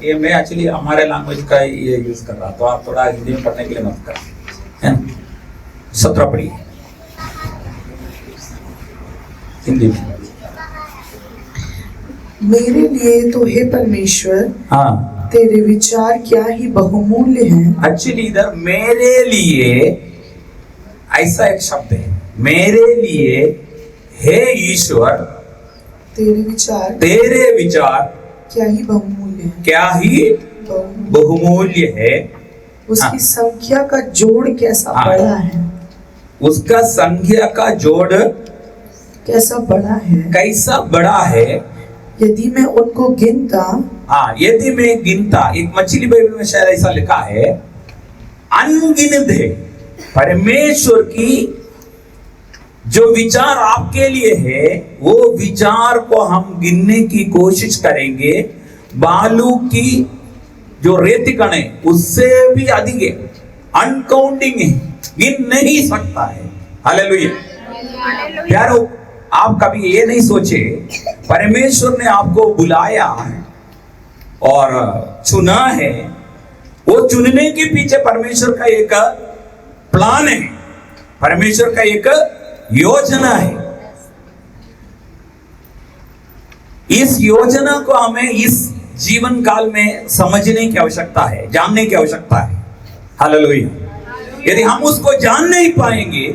S1: ये मैं एक्चुअली हमारे लैंग्वेज का ये यूज कर रहा, तो आप थोड़ा हिंदी में पढ़ने के लिए मत कर, है ना? 17 पढ़िए हिंदी में।
S2: मेरे लिए तो हे परमेश्वर,
S1: हाँ,
S2: तेरे विचार क्या ही बहुमूल्य हैं।
S1: एक्चुअली इधर मेरे लिए ऐसा एक शब्द है, मेरे लिए हे ईश्वर तेरे विचार
S2: क्या ही बहुमूल्य है।
S1: क्या ही बहुमूल्य है।
S2: उसकी
S1: हाँ।
S2: संख्या का जोड़ कैसा
S1: हाँ।
S2: बड़ा है।
S1: उसका संख्या का जोड़
S2: कैसा बड़ा है।
S1: कैसा बड़ा है।
S2: यदि मैं उनको गिनता,
S1: हाँ, यदि मैं गिनता, एक मछली बाइबल में शायद ऐसा लिखा है, अनगिनत है। परमेश्वर की जो विचार आपके लिए है, वो विचार को हम गिनने की कोशिश करेंगे, बालू की जो रेती कण है उससे भी अधिक है, अनकाउंटिंग है, गिन नहीं सकता है। हालेलुया। प्यारो, आप कभी ये नहीं सोचे, परमेश्वर ने आपको बुलाया और चुना है, वो चुनने के पीछे परमेश्वर का एक प्लान है, परमेश्वर का एक योजना है। इस योजना को हमें इस जीवन काल में समझने की आवश्यकता है, जानने की आवश्यकता है। हालेलुया। यदि हम उसको जान नहीं पाएंगे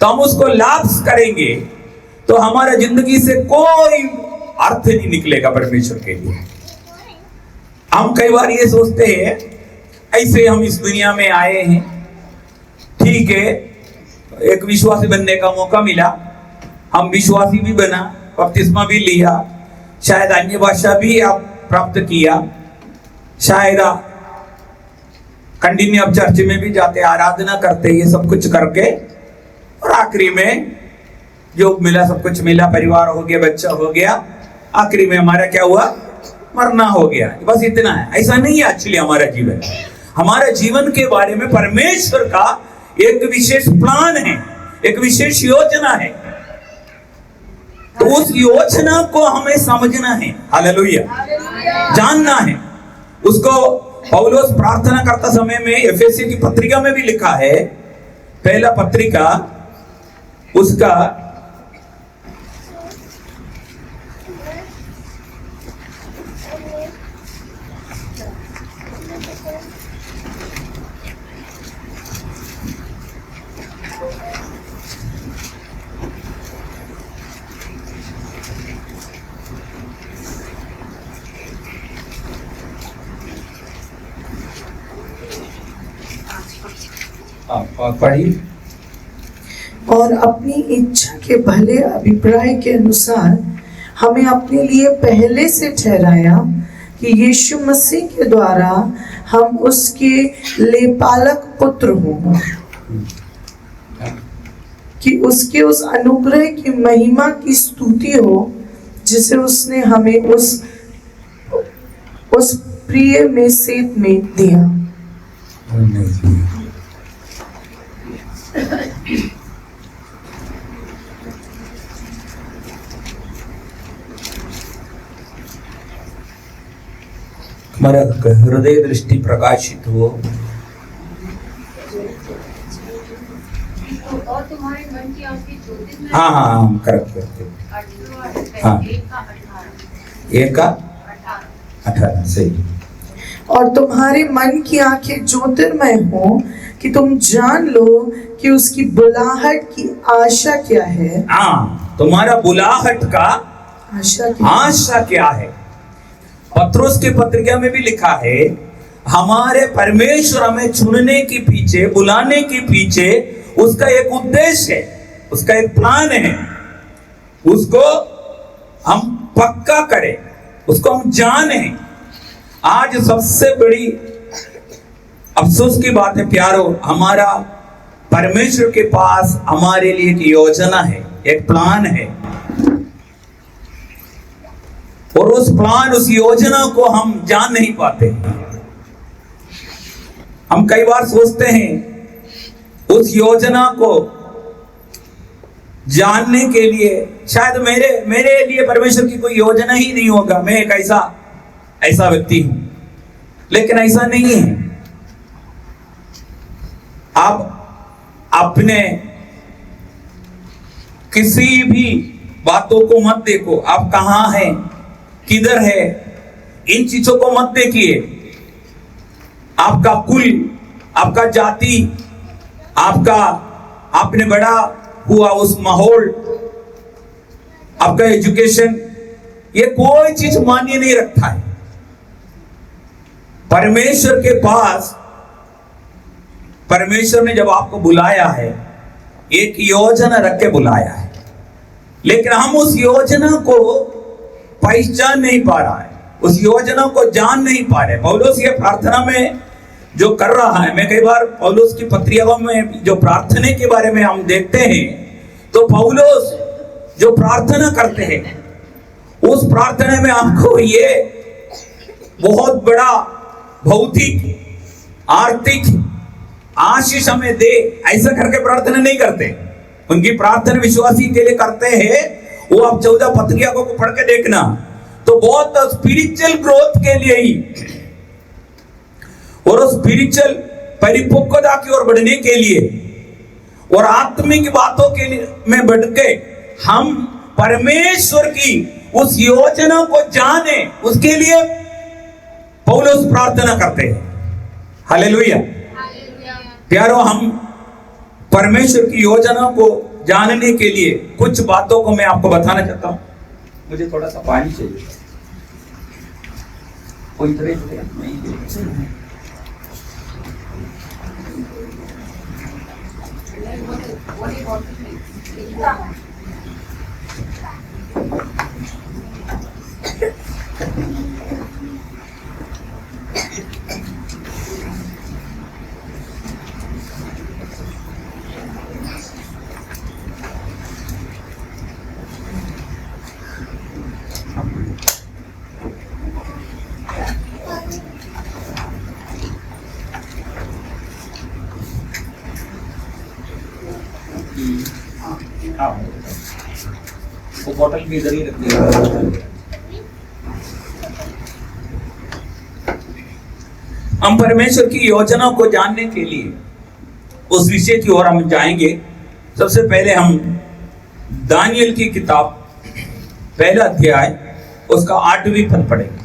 S1: तो हम उसको लाभ करेंगे तो हमारा जिंदगी से कोई अर्थ नहीं निकलेगा परमेश्वर के लिए। हम कई बार ये सोचते हैं, ऐसे हम इस दुनिया में आए हैं, ठीक है, एक विश्वासी बनने का मौका मिला, हम विश्वासी भी बना, बपतिस्मा भी लिया, शायद अन्य भाषा भी आप प्राप्त किया, शायद कंटिन्यू अब चर्च में भी जाते, आराधना करते, ये सब कुछ करके, और आखिरी में जो मिला सब कुछ मिला, परिवार हो गया, बच्चा हो गया, आखिरी में हमारा क्या हुआ, मरना हो गया, बस इतना है। ऐसा नहीं है एक्चुअली हमारा जीवन। हमारा जीवन के बारे में परमेश्वर का एक विशेष प्लान है, एक विशेष योजना है, तो उस योजना को हमें समझना है। हालेलुया। जानना है उसको। पौलुस प्रार्थना करता समय में एफेसी की पत्रिका में भी लिखा है, पहला पत्रिका उसका पढ़िए।
S2: और अपनी इच्छा के भले अभिप्राय के अनुसार हमें अपने लिए पहले से ठहराया, कि यीशु मसीह के द्वारा हम उसके लेपालक पुत्र हों, कि उसके उस अनुग्रह की महिमा की स्तुति हो जिसे उसने हमें उस प्रिय में सेत में दिया।
S1: हमारा हृदय दृष्टि प्रकाशित हो।
S4: और तुम्हारे मन की आंखें ज्योतिष में
S1: हाँ हाँ हाँ, करेक्ट करते। हाँ। 1:18 सही।
S2: और तुम्हारे मन की आंखें ज्योतिर्मय हो कि तुम जान लो कि उसकी बुलाहट की आशा क्या है।
S1: हाँ, तुम्हारा बुलाहट का आशा क्या है। पत्रोस के पत्रिका में भी लिखा है, हमारे परमेश्वर हमें चुनने के पीछे, बुलाने के पीछे उसका एक उद्देश्य है, उसका एक प्लान है। उसको हम पक्का करें, उसको हम जाने। आज सबसे बड़ी अफसोस की बात है प्यारो, हमारा परमेश्वर के पास हमारे लिए एक योजना है, एक प्लान है, और उस प्लान, उस योजना को हम जान नहीं पाते। हम कई बार सोचते हैं उस योजना को जानने के लिए शायद मेरे लिए परमेश्वर की कोई योजना ही नहीं होगा, मैं एक ऐसा व्यक्ति हूं, लेकिन ऐसा नहीं है। आप अपने किसी भी बातों को मत देखो, आप कहां हैं, किधर है, इन चीजों को मत देखिए। आपका कुल, आपका जाति, आपका आपने बड़ा हुआ उस माहौल, आपका एजुकेशन, ये कोई चीज मान्य नहीं रखता है। परमेश्वर के पास, परमेश्वर ने जब आपको बुलाया है, एक योजना रख के बुलाया है, लेकिन हम उस योजना को पहचान नहीं पा रहा है, उस योजना को जान नहीं पा रहे। पौलुस ये प्रार्थना में जो कर रहा है, मैं कई बार पौलुस की पत्रिकाओं में जो प्रार्थना के बारे में हम देखते हैं, तो पौलुस जो प्रार्थना करते हैं, उस प्रार्थना में आपको ये बहुत बड़ा भौतिक, आर्थिक आशीष हमें दे, ऐसा करके प्रार्थना नहीं करते। उनकी प्रार्थना विश्वासी के लिए करते हैं। वो आप 14 पत्रिकाओं को पढ़ के देखना, तो बहुत स्पिरिचुअल ग्रोथ के लिए ही और स्पिरिचुअल परिपक्वता की ओर बढ़ने के लिए और आत्मिक बातों के लिए में बढ़ के हम परमेश्वर की उस योजना को जाने, उसके लिए पौलुस प्रार्थना करते हैं। हालेलुया। प्यारो, हम परमेश्वर की योजना को जानने के लिए कुछ बातों को मैं आपको बताना चाहता हूं। मुझे थोड़ा सा पानी चाहिए, कोई तरह वो बोतल भी इधर ही रख दिया। हम परमेश्वर की योजना को जानने के लिए उस विषय की ओर हम जाएंगे। सबसे पहले हम दानियल की किताब पहला अध्याय उसका 8वां पद पढ़ेंगे।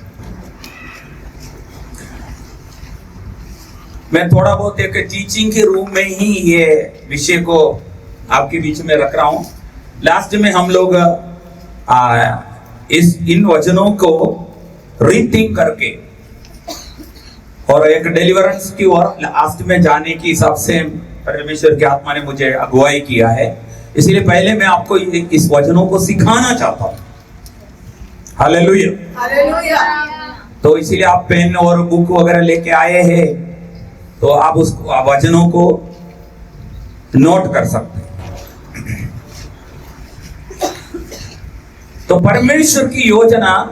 S1: मैं थोड़ा बहुत एक टीचिंग के रूप में ही ये विषय को आपके बीच में रख रहा हूं। लास्ट में हम लोग इन वचनों को रीथिंक करके और एक डिलीवरेंस की ओर लास्ट में जाने की हिसाब से परमेश्वर की आत्मा ने मुझे अगुवाई किया है। इसलिए पहले मैं आपको इस वचनों को सिखाना चाहता हूं। हालेलुया।
S2: हालेलुया।
S1: तो इसीलिए आप पेन और बुक वगैरह लेके आए हैं, तो आप उस वचनों को नोट कर सकते हैं। तो परमेश्वर की योजना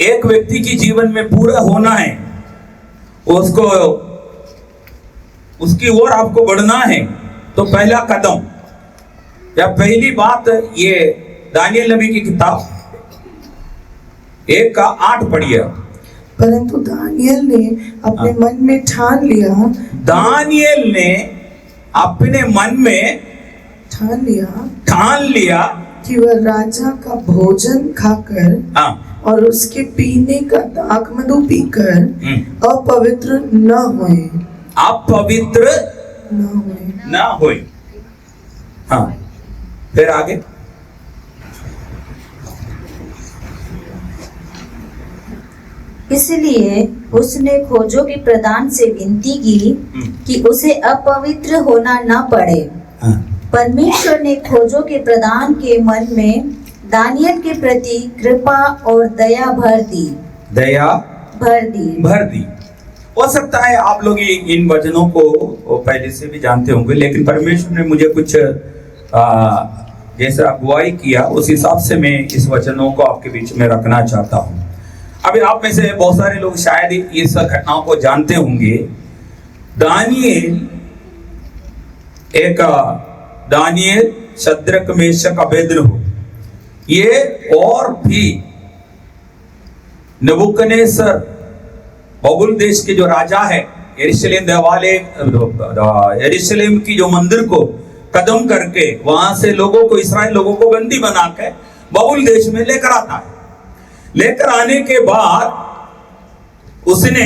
S1: एक व्यक्ति की जीवन में पूरा होना है, उसको उसकी ओर आपको बढ़ना है, तो पहला कदम या पहली बात ये दानियल नबी की किताब 1:8 पढ़िए।
S2: परंतु दानियल ने अपने मन में ठान
S1: दानियल ने अपने मन में ठान लिया
S2: कि वह राजा का भोजन खाकर और उसके पीने का दाखमधु पीकर अपवित्र न होए।
S1: हाँ, फिर आगे।
S5: इसलिए उसने खोजों के प्रधान से विनती की कि उसे अपवित्र होना न पड़े। परमेश्वर ने खोजों के प्रधान के मन में दानियल के प्रति कृपा और दया भर दी।
S1: हो सकता है आप लोग इन वचनों को पहले से भी जानते होंगे, लेकिन परमेश्वर ने मुझे कुछ जैसा अगुवाई किया उस हिसाब से मैं इस वचनों को आपके बीच में रखना चाहता हूँ। अभी आप में से बहुत सारे लोग शायद ये सब घटनाओं को जानते होंगे। दानियल, शद्रक, मेशक, अबेदनगो, ये और भी नबूकदनेस्सर बबुल देश के जो राजा है, यरूशलेम की जो मंदिर को कदम करके वहां से लोगों को, इसराइल लोगों को बंदी बना के बबुल देश में लेकर आता है। लेकर आने के बाद उसने,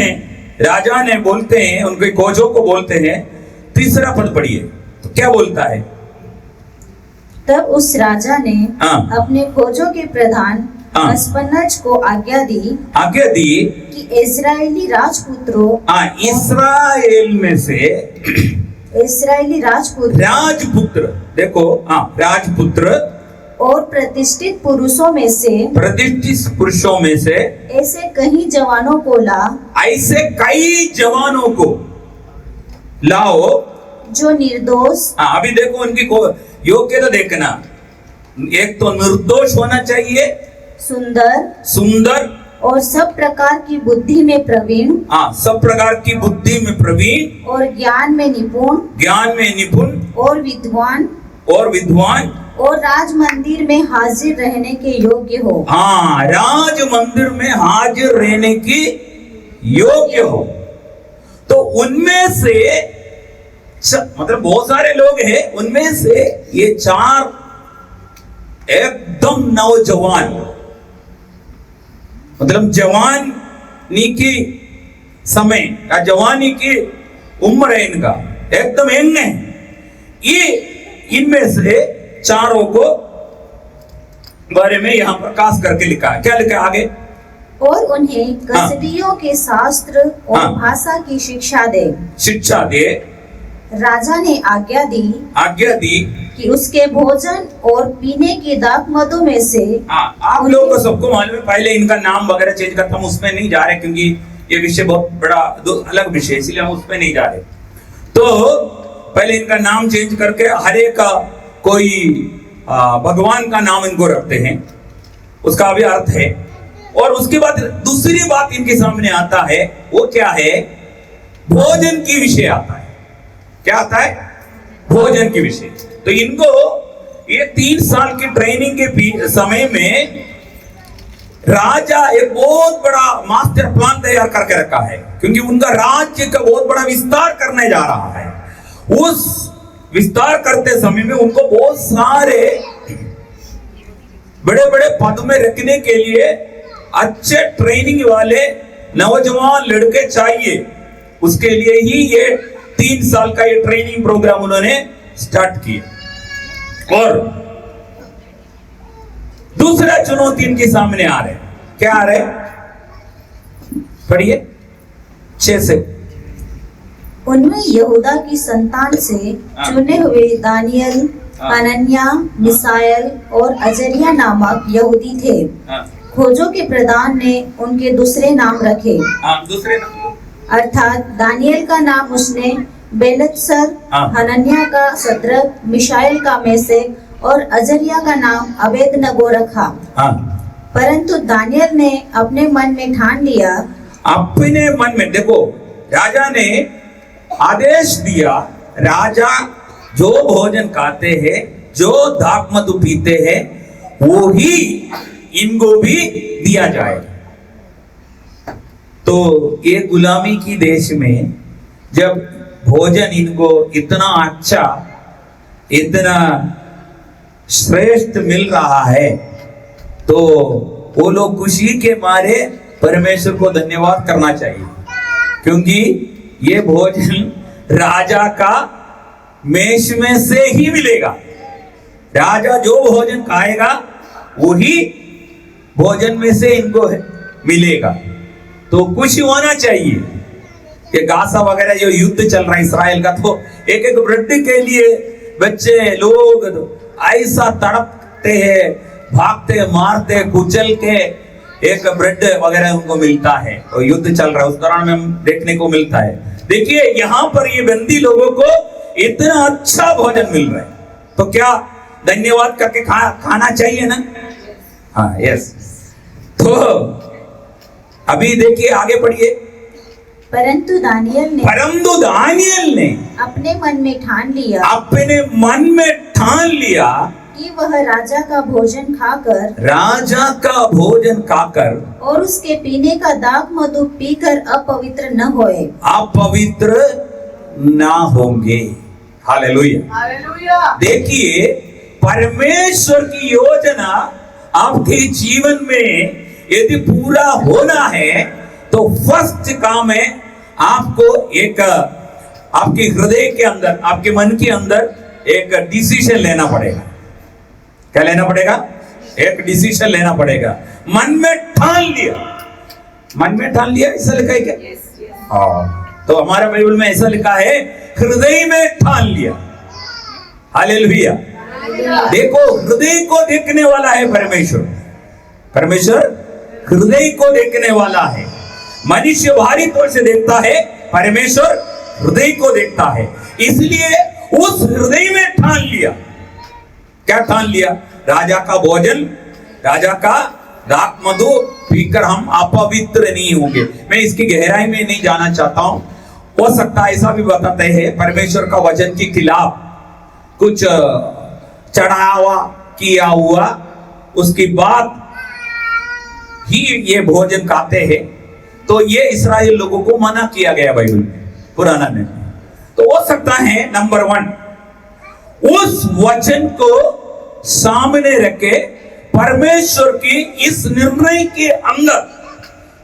S1: राजा ने बोलते हैं, उनके खोजों को बोलते हैं, तीसरा पद पढ़िए, तो क्या बोलता है?
S5: तब उस राजा ने अपने खोजों के प्रधान अस्पनज को आज्ञा दी कि इस्राएली राजपुत्र देखो, राजपुत्र और प्रतिष्ठित पुरुषों में से ऐसे कई जवानों को लाओ जो निर्दोष।
S1: अभी देखो उनकी योग्यता देखना, एक तो निर्दोष होना चाहिए, सुंदर
S5: और सब प्रकार की बुद्धि में प्रवीण,
S1: सब प्रकार की बुद्धि में प्रवीण
S5: और ज्ञान में निपुण और विद्वान और राज मंदिर में हाजिर रहने के योग्य हो।
S1: राज मंदिर में हाजिर रहने की योग्य हो। तो उनमें से मतलब बहुत सारे लोग हैं, उनमें से ये 4 एकदम नौजवान, मतलब जवानी की समय या जवानी की उम्र है इनका, एकदम यंग है ये। इनमें से 4 को बारे में यहाँ प्रकाश करके लिखा है। क्या लिखा है आगे?
S5: और उन्हें कसदियों के शास्त्र और भाषा की शिक्षा दे। राजा ने आज्ञा दी कि उसके भोजन और पीने के दाखमधु में से।
S1: आप लोगों को सबको मालूम है, पहले इनका नाम वगैरह चेंज करता, हम उसमें नहीं जा रहे क्योंकि ये विषय बहुत बड़ा अलग विषय, इसलिए हम उसमें नहीं जा रहे। तो पहले इनका नाम चेंज करके हर एक का कोई भगवान का नाम इनको रखते हैं, उसका भी अर्थ है। और उसके बाद दूसरी बात इनके सामने आता है, वो क्या है? भोजन की विषय आता है। क्या आता है? भोजन की विषय। तो इनको ये 3 साल की ट्रेनिंग के समय में राजा एक बहुत बड़ा मास्टर प्लान तैयार करके रखा है, क्योंकि उनका राज्य का बहुत बड़ा विस्तार करने जा रहा है। उस विस्तार करते समय में उनको बहुत सारे बड़े बड़े पद में रखने के लिए अच्छे ट्रेनिंग वाले नौजवान लड़के चाहिए। उसके लिए ही ये 3 साल का ये ट्रेनिंग प्रोग्राम उन्होंने स्टार्ट किया। और दूसरा चुनौती इनके सामने आ रहे, क्या आ रहे? पढ़िए 6 से।
S5: उनमें यहूदा की संतान से चुने हुए दानियल, हनन्याह, मिसाएल और अजरिया नामक यहूदी थे। खोजों के प्रधान ने उनके दूसरे नाम रखे,
S1: हाँ दूसरे नाम,
S5: अर्थात दानियल का नाम उसने बेलतसर,
S1: हाँ।
S5: हनन्याह का सद्रक, मिशाएल का मेशक और अजर्या का नाम अबेदनगो रखा।
S1: हाँ
S5: परंतु दानियल ने अपने मन में ठान लिया,
S1: अपने मन में, देखो राजा ने आदेश दिया, राजा जो भोजन खाते हैं, जो दाख मधु पीते हैं, वो ही इनको भी दिया जाए। तो ये गुलामी की देश में जब भोजन इनको इतना अच्छा, इतना श्रेष्ठ मिल रहा है, तो वो लोग खुशी के मारे परमेश्वर को धन्यवाद करना चाहिए, क्योंकि ये भोजन राजा का मेष में से ही मिलेगा। राजा जो भोजन खाएगा वही भोजन में से इनको मिलेगा। तो खुशी होना चाहिए। कि गाजा वगैरह जो युद्ध चल रहा है इसराइल का, तो एक एक ब्रेड के लिए बच्चे लोग ऐसा तड़पते हैं, भागते मारते कुचल के एक ब्रेड वगैरह उनको मिलता है। और युद्ध चल रहा है उस दौरान में देखने को मिलता है। देखिए यहाँ पर ये बंदी लोगों को इतना अच्छा भोजन मिल रहा है, तो क्या धन्यवाद करके खाना चाहिए ना। हाँ यस। तो अभी देखिए आगे पढ़िए।
S5: परंतु दानियल ने अपने मन में ठान लिया कि वह राजा का भोजन खाकर और उसके पीने का दाख मधु पीकर अपवित्र न होए।
S1: अपवित्र ना होंगे। हालेलुया। देखिए परमेश्वर की योजना आपके जीवन में यदि पूरा होना है तो फर्स्ट काम है आपको एक आपके हृदय के अंदर, आपके मन के अंदर एक डिसीजन लेना पड़ेगा। क्या लेना पड़ेगा? एक डिसीजन लेना पड़ेगा। मन में ठान लिया, मन में ठान लिया, ऐसा लिखा है क्या? हाँ, तो हमारे बाइबल में ऐसा लिखा है हृदय में ठान लिया। हालेलुया। देखो हृदय को देखने वाला है परमेश्वर। परमेश्वर हृदय को देखने वाला है। मनुष्य बाहरी तौर से देखता है, परमेश्वर हृदय को देखता है। इसलिए उस हृदय में ठान लिया। क्या ठान लिया? राजा का भोजन, राजा का दाख मधु पीकर हम अपवित्र नहीं होंगे। मैं इसकी गहराई में नहीं जाना चाहता हूं। हो सकता है ऐसा भी बताते हैं परमेश्वर का वचन के खिलाफ कुछ चढ़ावा किया हुआ, उसके बाद ही ये भोजन खाते हैं। तो ये इस्राएल लोगों को मना किया गया बाइबल में, पुराना में। तो हो सकता है नंबर 1 उस वचन को सामने रखे परमेश्वर की इस निर्णय के अंदर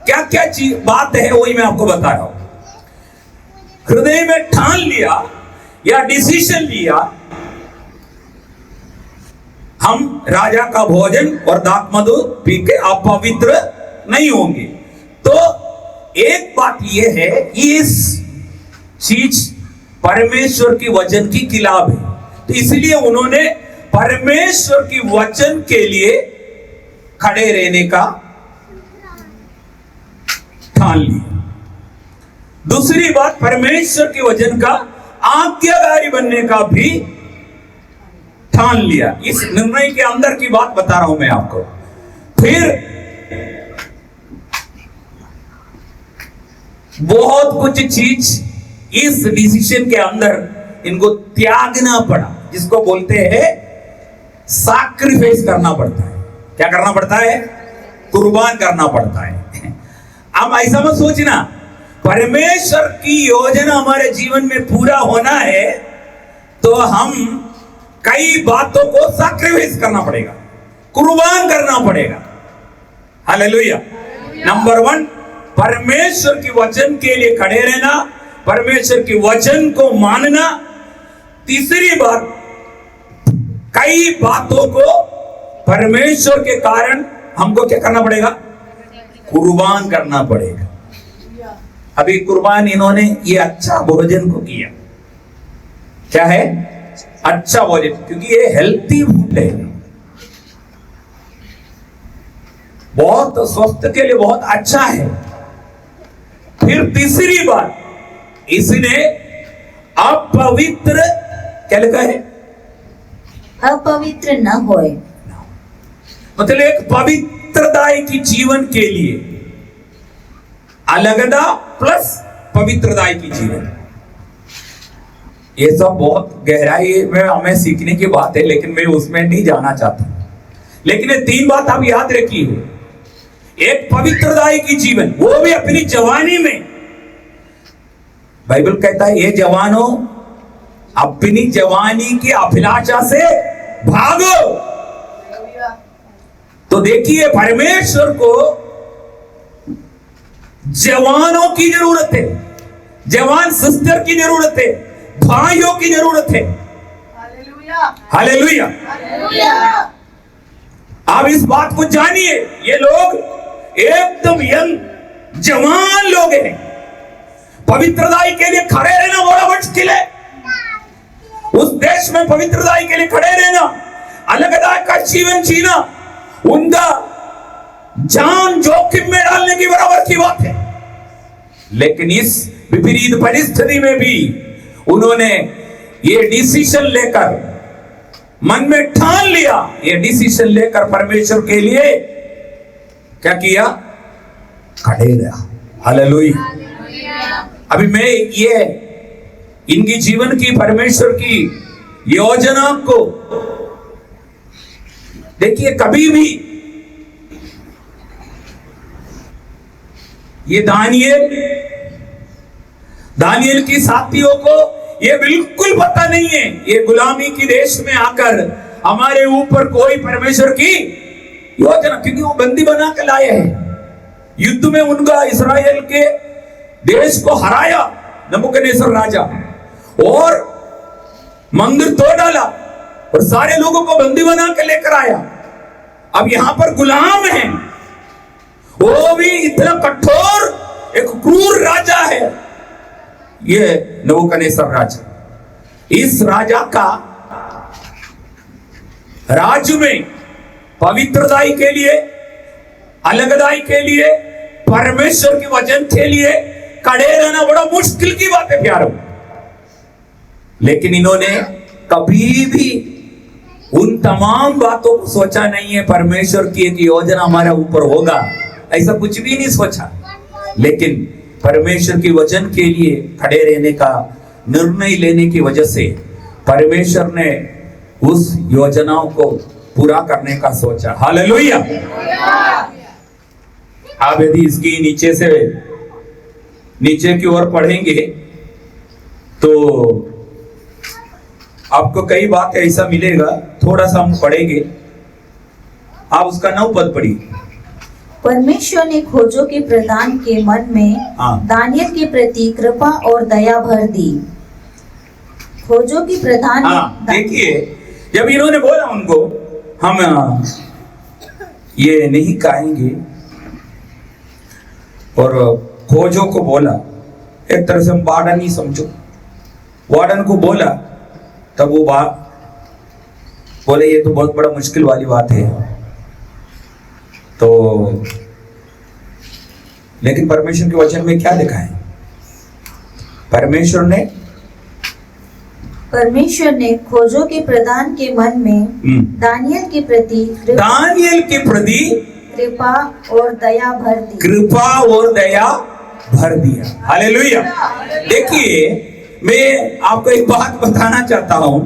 S1: क्या क्या चीज बात है वही मैं आपको बता रहा हूं। हृदय में ठान लिया या डिसीजन लिया हम राजा का भोजन और दाख मधु पी के अपवित्र नहीं होंगे। तो एक बात यह है इस चीज परमेश्वर की वचन की खिलाफ है, तो इसलिए उन्होंने परमेश्वर की वचन के लिए खड़े रहने का ठान लिया। दूसरी बात, परमेश्वर के वचन का आज्ञाकारी बनने का भी ठान लिया। इस निर्णय के अंदर की बात बता रहा हूं मैं आपको। फिर बहुत कुछ चीज इस डिसीजन के अंदर इनको त्यागना पड़ा, जिसको बोलते हैं सैक्रिफाइस करना पड़ता है। क्या करना पड़ता है? कुर्बान करना पड़ता है। अब ऐसा मत सोचना परमेश्वर की योजना हमारे जीवन में पूरा होना है तो हम कई बातों को सैक्रिफाइस करना पड़ेगा, कुर्बान करना पड़ेगा। हालेलुया। नंबर 1 परमेश्वर की वचन के लिए खड़े रहना, परमेश्वर की वचन को मानना। तीसरी बात, कई बातों को परमेश्वर के कारण हमको क्या करना पड़ेगा? कुर्बान करना पड़ेगा। अभी कुर्बान इन्होंने ये अच्छा भोजन को किया। क्या है? अच्छा भोजन, क्योंकि ये हेल्थी फूड है। बहुत स्वास्थ्य के लिए बहुत अच्छा है। फिर तीसरी बात, इसने अपवित्र क्या लिखा है?
S5: अपवित्र न होए।
S1: मतलब एक पवित्रदायी की जीवन के लिए अलगदा प्लस पवित्रदायी की जीवन, ये सब बहुत गहराई में हमें सीखने की बात है, लेकिन मैं उसमें नहीं जाना चाहता। लेकिन ये तीन बात आप याद रखिए, एक पवित्रदायी की जीवन, वो भी अपनी जवानी में। बाइबल कहता है, ये जवानों अपनी जवानी की अभिलाषा से भागो। तो देखिए, परमेश्वर को जवानों की जरूरत है, जवान सिस्टर की जरूरत है, भाइयों की जरूरत है। हालेलुया। आप इस बात को जानिए, ये लोग एकदम यंग जवान लोग हैं। पवित्रदाई के लिए खड़े रहना बड़ा मुश्किल है। उस देश में पवित्रदाई के लिए खड़े रहना, अलगदा का जीवन जीना, उनका जान जोखिम में डालने की बराबर की बात है। लेकिन इस विपरीत परिस्थिति में भी उन्होंने ये डिसीजन लेकर, मन में ठान लिया, ये डिसीजन लेकर परमेश्वर के लिए क्या किया? खड़े रहा। हालेलुया। अभी मैं ये इनकी जीवन की, परमेश्वर की योजना को देखिए। कभी भी ये दानिएल की साथियों को ये बिल्कुल पता नहीं है, ये गुलामी की देश में आकर हमारे ऊपर कोई परमेश्वर की योजना, क्योंकि वो बंदी बना के लाए हैं। युद्ध में उनका इस्राएल के देश को हराया नबूकदनेस्सर राजा, और मंदिर तोड़ डाला और सारे लोगों को बंदी बना के लेकर आया। अब यहां पर गुलाम हैं, वो भी इतना कठोर, एक क्रूर राजा है ये नबूकदनेस्सर राजा। इस राजा का राज्य में पवित्रदाई के लिए, अलगदाई के लिए, परमेश्वर के वचन के लिए खड़े रहना बड़ा मुश्किल की बात है प्यारों। लेकिन इन्होंने कभी भी उन तमाम बातों को सोचा नहीं है, परमेश्वर की एक योजना हमारा ऊपर होगा, ऐसा कुछ भी नहीं सोचा। लेकिन परमेश्वर की वचन के लिए खड़े रहने का निर्णय लेने की वजह से परमेश्वर ने उस योजनाओं को पूरा करने का सोचा। हालेलुया। आप यदि इसकी नीचे से नीचे की ओर पढ़ेंगे तो आपको कई बात ऐसा मिलेगा। थोड़ा सा हम पढ़ेंगे, आप उसका 9 पद पढ़िए।
S5: परमेश्वर ने खोजों के प्रधान के मन में दानियल के प्रति कृपा और दया भर दी। खोजों के प्रधान
S1: देखिए, जब इन्होंने बोला उनको हम ये नहीं खाएंगे, और खोजों को बोला, एक तरह से हम वार्डन ही समझो, वार्डन को बोला, तब वो बोले ये तो बहुत बड़ा मुश्किल वाली बात है। तो लेकिन परमेश्वर के वचन में क्या लिखा है? परमेश्वर ने
S5: खोजों के प्रधान के मन में दानियल के प्रति कृपा और दया भर दी। कृपा और दया
S1: भर दिया। हालेलुया। देखिए, मैं आपको एक बात बताना चाहता हूं,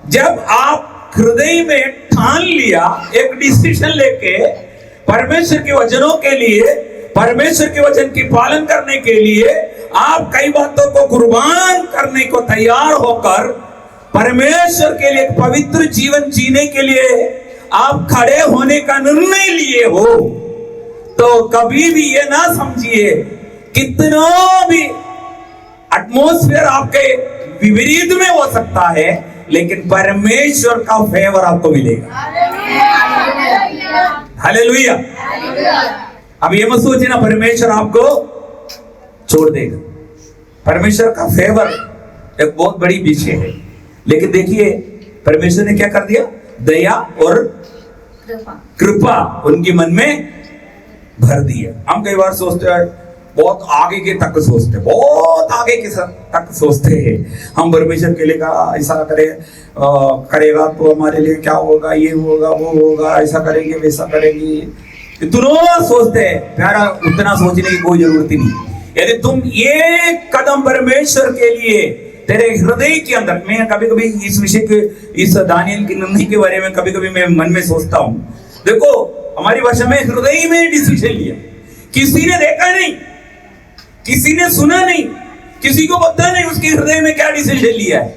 S1: जब आप हृदय में ठान लिया, एक डिसीजन लेके परमेश्वर के वचनों के लिए, परमेश्वर के वचन की पालन करने के लिए आप कई बातों को कुर्बान करने को तैयार होकर परमेश्वर के लिए एक पवित्र जीवन जीने के लिए आप खड़े होने का निर्णय लिए हो, तो कभी भी ये ना समझिए कितना भी एटमॉस्फेयर आपके विपरीत में हो सकता है, लेकिन परमेश्वर का फेवर आपको मिलेगा। हालेलुया। अब ये मत सोचना परमेश्वर आपको छोड़ देगा। परमेश्वर का फेवर एक बहुत बड़ी विषय है, लेकिन देखिए परमेश्वर ने क्या कर दिया? दया और कृपा उनके मन में भर दिया। हम कई बार सोचते हैं, बहुत आगे के तक सोचते, बहुत आगे के तक सोचते हैं हम परमेश्वर के लिए ऐसा करेगा तो हमारे लिए क्या होगा, ये होगा वो होगा, ऐसा करेंगे वैसा करेंगे, इतना सोचते हैं। प्यारा, उतना सोचने की कोई जरूरत ही नहीं। यदि तुम एक कदम परमेश्वर के लिए तेरे हृदय के अंदर, मैं कभी कभी इस विषय के, इस दानियल की नन्ही के बारे में कभी कभी मैं मन में सोचता हूँ। देखो, हमारी भाषा में हृदय में डिसीजन लिया, किसी ने देखा नहीं, किसी ने सुना नहीं, किसी को पता नहीं उसके हृदय में क्या डिसीजन लिया है।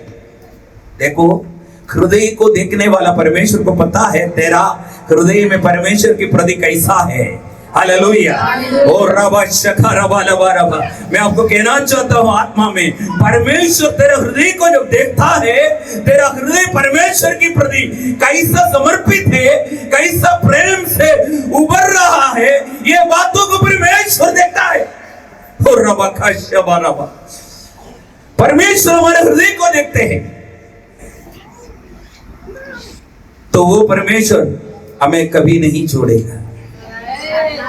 S1: देखो, हृदय को देखने वाला परमेश्वर को पता है तेरा हृदय में परमेश्वर के प्रति कैसा है। हालेलुया। और रबा शखा रबा लबा रबा, मैं आपको कहना चाहता हूँ आत्मा में, परमेश्वर तेरे हृदय को जब देखता है, तेरा हृदय परमेश्वर की प्रति कैसा समर्पित है, कैसा प्रेम से उबर रहा है, ये बातों को परमेश्वर देखता है। और रबा खा शबा रबा, परमेश्वर हमारे हृदय को देखते हैं। तो वो परमेश्वर हमें कभी नहीं छोड़ेगा,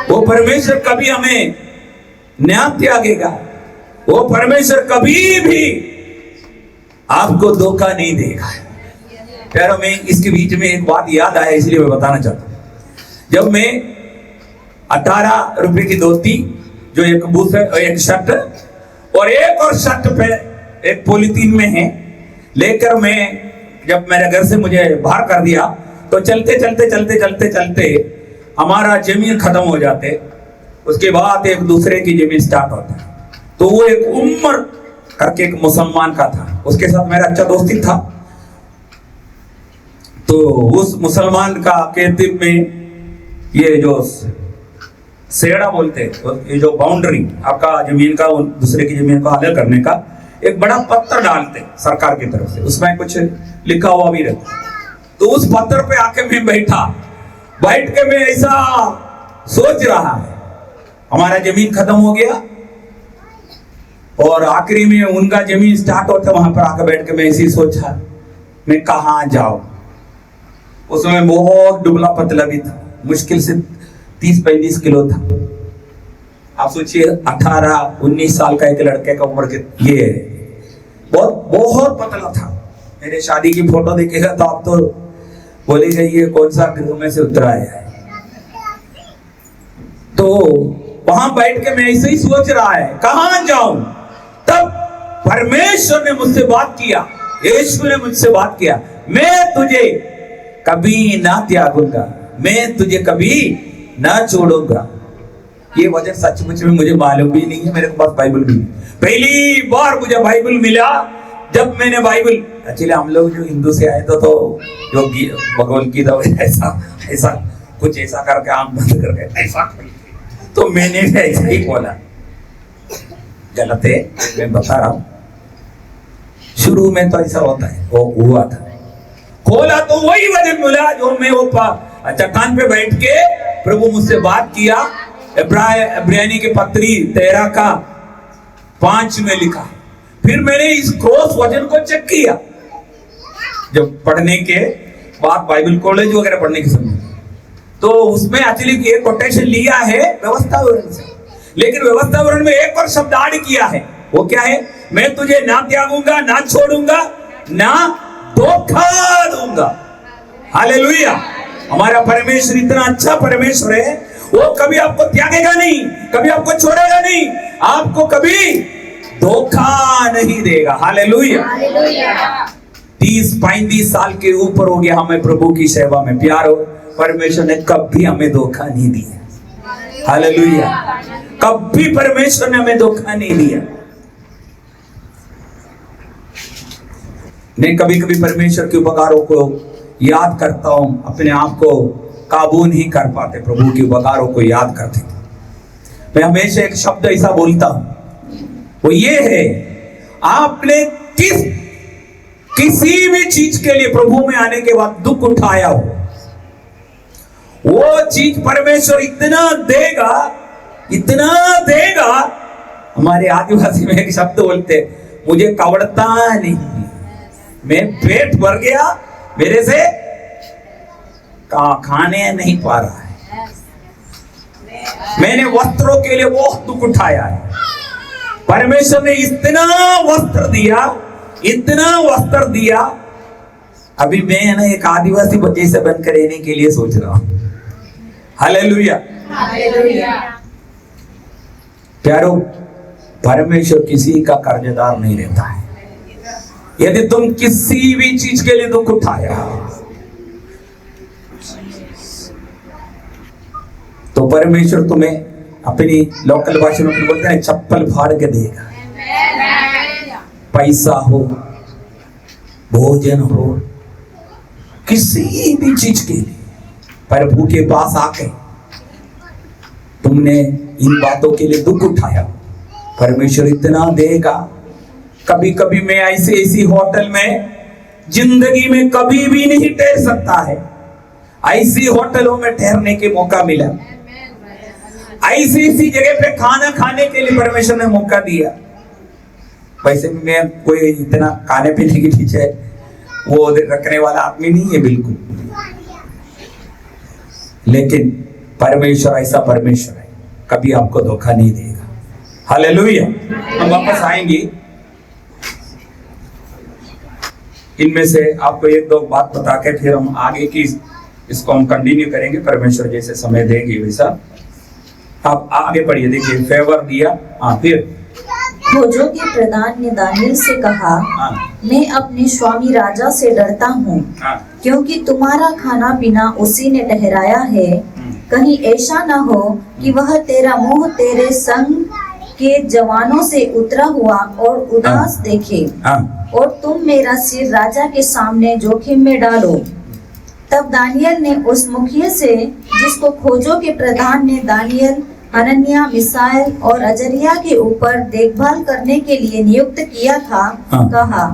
S1: वो परमेश्वर कभी हमें न्याय त्यागेगा, वो परमेश्वर कभी भी आपको धोखा नहीं देगा। प्यारों, में इसके बीच में एक बात याद आया, इसलिए मैं बताना चाहता हूं। जब मैं 18 रुपए की धोती, जो एक बूथ है, एक शर्ट और एक और शर्ट पे एक पॉलीथीन में है, लेकर मैं जब मेरे घर से मुझे बाहर कर दिया, तो चलते चलते चलते चलते चलते हमारा जमीन खत्म हो जाते, उसके बाद एक दूसरे की जमीन स्टार्ट होता। तो वो एक उमर करके एक मुसलमान का था, उसके साथ मेरा अच्छा दोस्ती था। तो उस मुसलमान का कहते में ये जो सेड़ा बोलते हैं, ये जो बाउंड्री आपका जमीन का दूसरे की जमीन को अलग करने का, एक बड़ा पत्थर डालते सरकार की तरफ से, उसमें कुछ लिखा हुआ भी रहता। तो उस पत्थर पे आके मैं बैठ के मैं ऐसा सोच रहा है, हमारा जमीन खत्म हो गया और आखिरी में उनका जमीन स्टार्ट होता, वहां पर आकर बैठ के मैं ऐसी सोचा, मैं कहां जाऊं। उसमें बहुत दुबला पतला भी था, मुश्किल से 30-35 किलो था। आप सोचिए, 18-19 साल का एक लड़के का उम्र के, ये बहुत बहुत पतला था। मेरे शादी की फोटो देखेगा तो आप तो बोलेगा ये कौन सा ग्रह में से उतरा है। तो वहां बैठ के मैं ऐसे ही सोच रहा है कहां जाऊं। तब परमेश्वर ने मुझसे बात किया, यीशु ने मुझसे बात किया, मैं तुझे कभी ना त्यागूंगा, मैं तुझे कभी ना छोड़ूंगा। ये वचन सचमुच में मुझे मालूम भी नहीं है, मेरे पास बाइबल भी। पहली बार मुझे बाइबल मिला जब मैंने बाइबल, एक्चुअली हम लोग जो हिंदू से आए तो जो भगवत गीता ऐसा कुछ ऐसा करके आंख बंद करके ऐसा, तो मैंने भी ऐसा ही बोला। गलत है, मैं बता रहा हूं। शुरू में तो ऐसा होता है, वो हुआ था। खोला तो वही वचन मिला जो मैं वो चट्टान पे बैठ के प्रभु मुझसे बात किया। इब्रानी की पत्री 13:5 में लिखा। फिर मैंने इस क्रॉस वचन को चेक किया जब पढ़ने के बाद, बाइबल कॉलेज वगैरह पढ़ने के समय, तो उसमें एक्चुअली एक कोटेशन लिया है व्यवस्था विवरण से, लेकिन व्यवस्था विवरण में एक और शब्द ऐड किया है। वो क्या है? मैं तुझे ना त्यागूंगा, ना छोड़ूंगा, ना धोखा दूंगा। हालेलुया। हमारा परमेश्वर इतना अच्छा परमेश्वर है, वो कभी आपको त्यागेगा नहीं, कभी आपको छोड़ेगा नहीं, आपको कभी धोखा नहीं देगा। हालेलुया। 30-35 साल के ऊपर हो गया हमें प्रभु की सेवा में। प्यारो, परमेश्वर ने कभी हमें धोखा नहीं दिया। हालेलुया। कभी परमेश्वर ने हमें धोखा नहीं दिया। मैं कभी कभी परमेश्वर के उपकारों को याद करता हूं, अपने आप को काबू नहीं कर पाते, प्रभु के उपकारों को याद करते। मैं हमेशा एक शब्द ऐसा बोलता हूं, वो ये है, आपने किसी भी चीज के लिए प्रभु में आने के बाद दुख उठाया हो, वो चीज परमेश्वर इतना देगा, इतना देगा। हमारे आदिवासी में एक शब्द बोलते, मुझे कवड़ता नहीं, मैं पेट भर गया, मेरे से खाने नहीं पा रहा है। मैंने वस्त्रों के लिए बहुत दुख उठाया है। परमेश्वर ने इतना वस्त्र दिया, इतना वस्त्र दिया। अभी मैं ना एक आदिवासी बच्चे से बनकर रहने के लिए सोच रहा हूं। हालेलुया। प्यारो, परमेश्वर किसी का कर्जदार नहीं रहता है। यदि तुम किसी भी चीज के लिए दुख उठाया तो परमेश्वर तुम्हें अपनी लोकल भाषा में बोलते हैं चप्पल फाड़ के देगा। पैसा हो, भोजन हो, किसी भी चीज के लिए प्रभु के पास आके तुमने इन बातों के लिए दुख उठाया, परमेश्वर इतना देगा। कभी कभी मैं ऐसी होटल में जिंदगी में कभी भी नहीं ठहर सकता है, ऐसी होटलों में ठहरने के मौका मिला। ऐसी जगह पे खाना खाने के लिए परमेश्वर ने मौका दिया। वैसे भी मैं कोई इतना खाने पीने की पीछे वो रखने वाला आदमी नहीं है बिल्कुल, लेकिन परमेश्वर ऐसा परमेश्वर है, कभी आपको धोखा नहीं देगा। हालेलुया। हम वापस आएंगे, इनमें से आपको एक दो बात बता के फिर हम आगे की इसको हम कंटिन्यू करेंगे। परमेश्वर जैसे समय देंगे वैसा आप आगे पढ़िए। देखिए, फेवर दिया। हाँ, फिर
S5: खोजों के प्रधान ने दानियल से कहा, मैं अपने स्वामी राजा से डरता हूँ, क्योंकि तुम्हारा खाना पीना उसी ने ठहराया है। कहीं ऐसा न हो कि वह तेरा मुंह तेरे संग के जवानों से उतरा हुआ और उदास देखे और तुम मेरा सिर राजा के सामने जोखिम में डालो। तब दानियल ने उस मुखिया से, जिसको खोजों के प्रधान ने दानियल, हनन्याह, मिसाएल और अजरिया के ऊपर देखभाल करने के लिए नियुक्त किया था, कहा,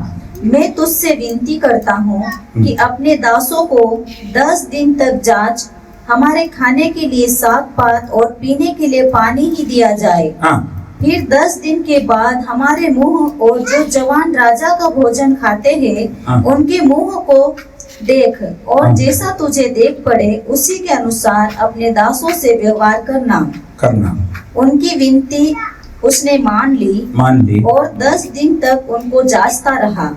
S5: मैं तुझसे विनती करता हूँ कि अपने दासों को 10 दिन तक जांच, हमारे खाने के लिए साग पात और पीने के लिए पानी ही दिया जाए। फिर 10 दिन के बाद हमारे मुंह और जो जवान राजा का भोजन खाते हैं उनके मुंह को देख, और जैसा तुझे देख पड़े उसी के अनुसार अपने दासों से व्यवहार करना। उनकी विनती उसने मान ली और 10 दिन तक उनको जांचता रहा।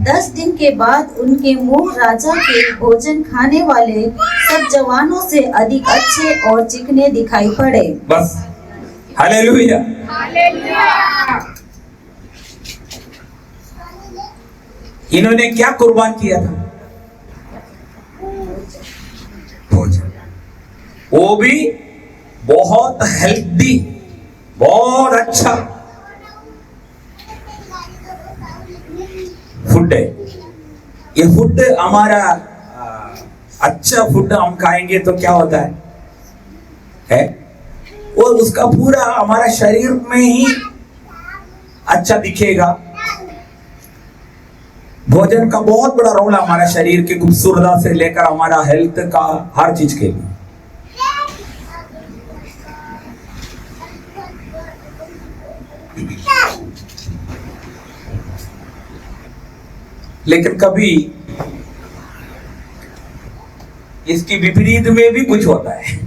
S5: 10 दिन के बाद उनके मुंह राजा के भोजन खाने वाले सब जवानों से अधिक अच्छे और चिकने दिखाई पड़े।
S1: बस। हालेलुया। इन्होंने क्या कुर्बान किया था? भोजन, वो भी बहुत हेल्दी, बहुत अच्छा फूड है। ये फूड हमारा अच्छा फूड हम खाएंगे तो क्या होता है? और उसका पूरा हमारा शरीर में ही अच्छा दिखेगा। भोजन का बहुत बड़ा रोल है हमारा शरीर की खूबसूरता से लेकर हमारा हेल्थ का हर चीज के लिए। लेकिन कभी इसकी विपरीत में भी कुछ होता है।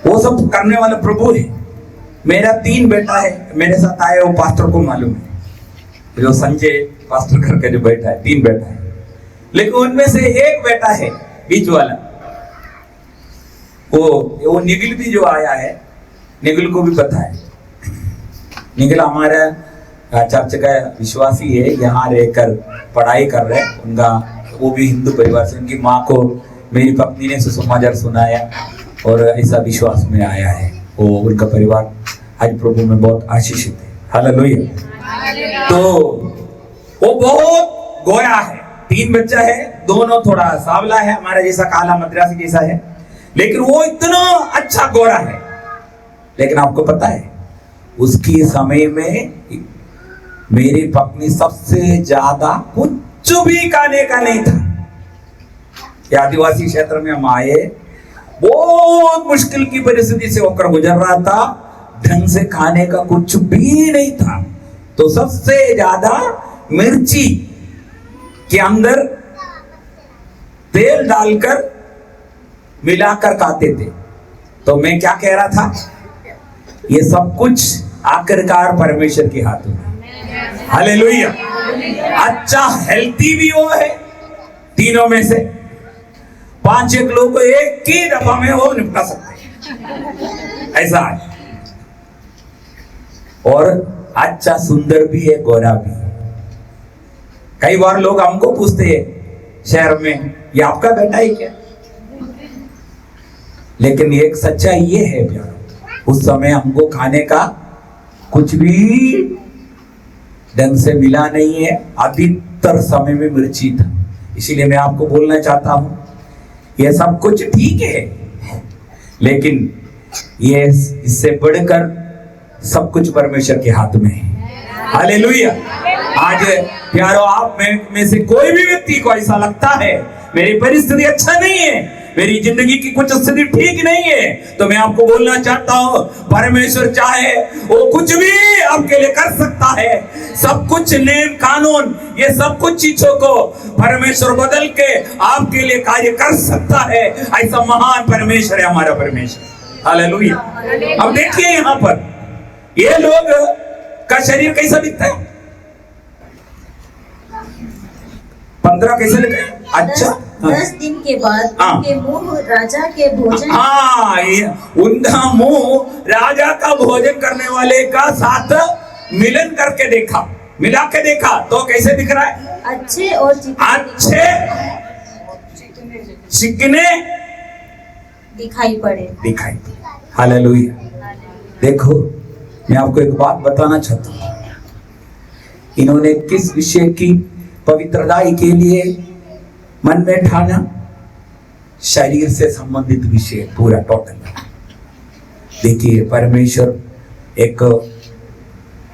S1: वो सब करने वाला प्रभु है। मेरा 3 बेटा है, मेरे साथ आए, वो पास्टर को मालूम है, जो संजय पास्टर करके जो बैठा है, 3 बेटा है। लेकिन उनमें से एक बेटा है बीच वाला, वो निगिल भी जो आया है, निगिल को भी पता है। निगिल हमारा चर्च का विश्वासी है, यहाँ रहकर पढ़ाई कर रहे हैं। उनका वो भी हिंदू परिवार से, उनकी माँ को मेरी पत्नी ने सुसमाचार सुनाया और ऐसा विश्वास में आया है। वो उनका परिवार आज प्रभु में बहुत आशीषित है। हालेलुया। तो वो बहुत गोरा है, 3 बच्चा है, दोनों थोड़ा सांवला है, हमारा जैसा काला मद्रासी जैसा है, लेकिन वो इतना अच्छा गोरा है। लेकिन आपको पता है उसकी समय में मेरी पत्नी सबसे ज्यादा कुछ भी खाने का नहीं था। आदिवासी क्षेत्र में हम आए, बहुत मुश्किल की परिस्थिति से होकर गुजर रहा था, ढंग से खाने का कुछ भी नहीं था। तो सबसे ज्यादा मिर्ची के अंदर तेल डालकर मिलाकर खाते थे। तो मैं क्या कह रहा था, ये सब कुछ आखिरकार परमेश्वर के हाथों में। हालेलुया। अच्छा हेल्थी भी वो है, तीनों में से 5-1 लोग को एक ही दफा में वो निपटा सकते हैं, ऐसा है। और अच्छा सुंदर भी है, गोरा भी है। कई बार लोग हमको पूछते हैं शहर में, ये आपका बेटा है क्या? लेकिन एक सच्चाई ये है प्यारो, उस समय हमको खाने का कुछ भी ढंग से मिला नहीं है। अधिकतर समय में मिर्ची था। इसीलिए मैं आपको बोलना चाहता हूं, ये सब कुछ ठीक है, लेकिन ये इससे बढ़कर सब कुछ परमेश्वर के हाथ में है। हालेलुया। आज प्यारो, आप में से कोई भी व्यक्ति को ऐसा लगता है मेरी परिस्थिति अच्छा नहीं है, मेरी जिंदगी की कुछ स्थिति ठीक नहीं है, तो मैं आपको बोलना चाहता हूं, परमेश्वर चाहे वो कुछ भी आपके लिए कर सकता है। सब कुछ नियम कानून, ये सब कुछ चीजों को परमेश्वर बदल के आपके लिए कार्य कर सकता है। ऐसा महान परमेश्वर है हमारा परमेश्वर। हालेलुया। अब देखिए यहाँ पर ये लोग का शरीर कैसा दिखता है? 15 कैसे लिखा है? अच्छा
S5: 10 दिन के बाद
S1: हाँ।
S5: उनके मुंह राजा के भोजन
S1: उनका मुंह राजा का भोजन करने वाले का साथ मिलन करके देखा, मिला के देखा, तो कैसे दिख रहा है?
S5: अच्छे और
S1: अच्छे चिकने
S5: दिखाई पड़े।
S1: दिखाई। हालेलुया। देखो, मैं आपको एक बात बताना चाहता हूं, इन्होंने किस विषय की पवित्रताई के लिए मन में ठाना? शरीर से संबंधित विषय पूरा टोटल। देखिए, परमेश्वर एक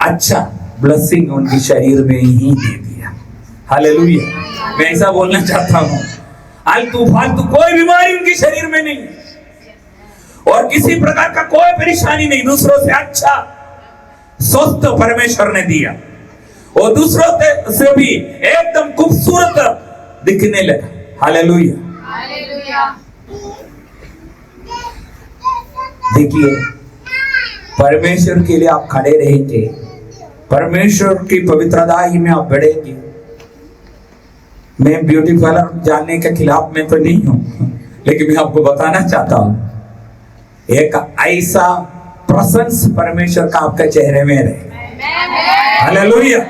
S1: अच्छा ब्लेसिंग उनके शरीर में ही दे दिया। हालेलुया। मैं ऐसा बोलना चाहता हूं, आलतू फालतू कोई बीमारी उनके शरीर में नहीं, और किसी प्रकार का कोई परेशानी नहीं। दूसरों से अच्छा स्वस्थ परमेश्वर ने दिया, और दूसरों से भी एकदम खूबसूरत दिखने लगा। हालेलुया। देखिए, परमेश्वर के लिए आप खड़े रहेंगे, परमेश्वर की पवित्रता ही में आप बढ़ेंगे। मैं ब्यूटी पार्लर जानने के खिलाफ में तो नहीं हूं, लेकिन मैं आपको बताना चाहता हूं, एक ऐसा प्रसन्स परमेश्वर का आपका चेहरे में रहे। हालेलुया।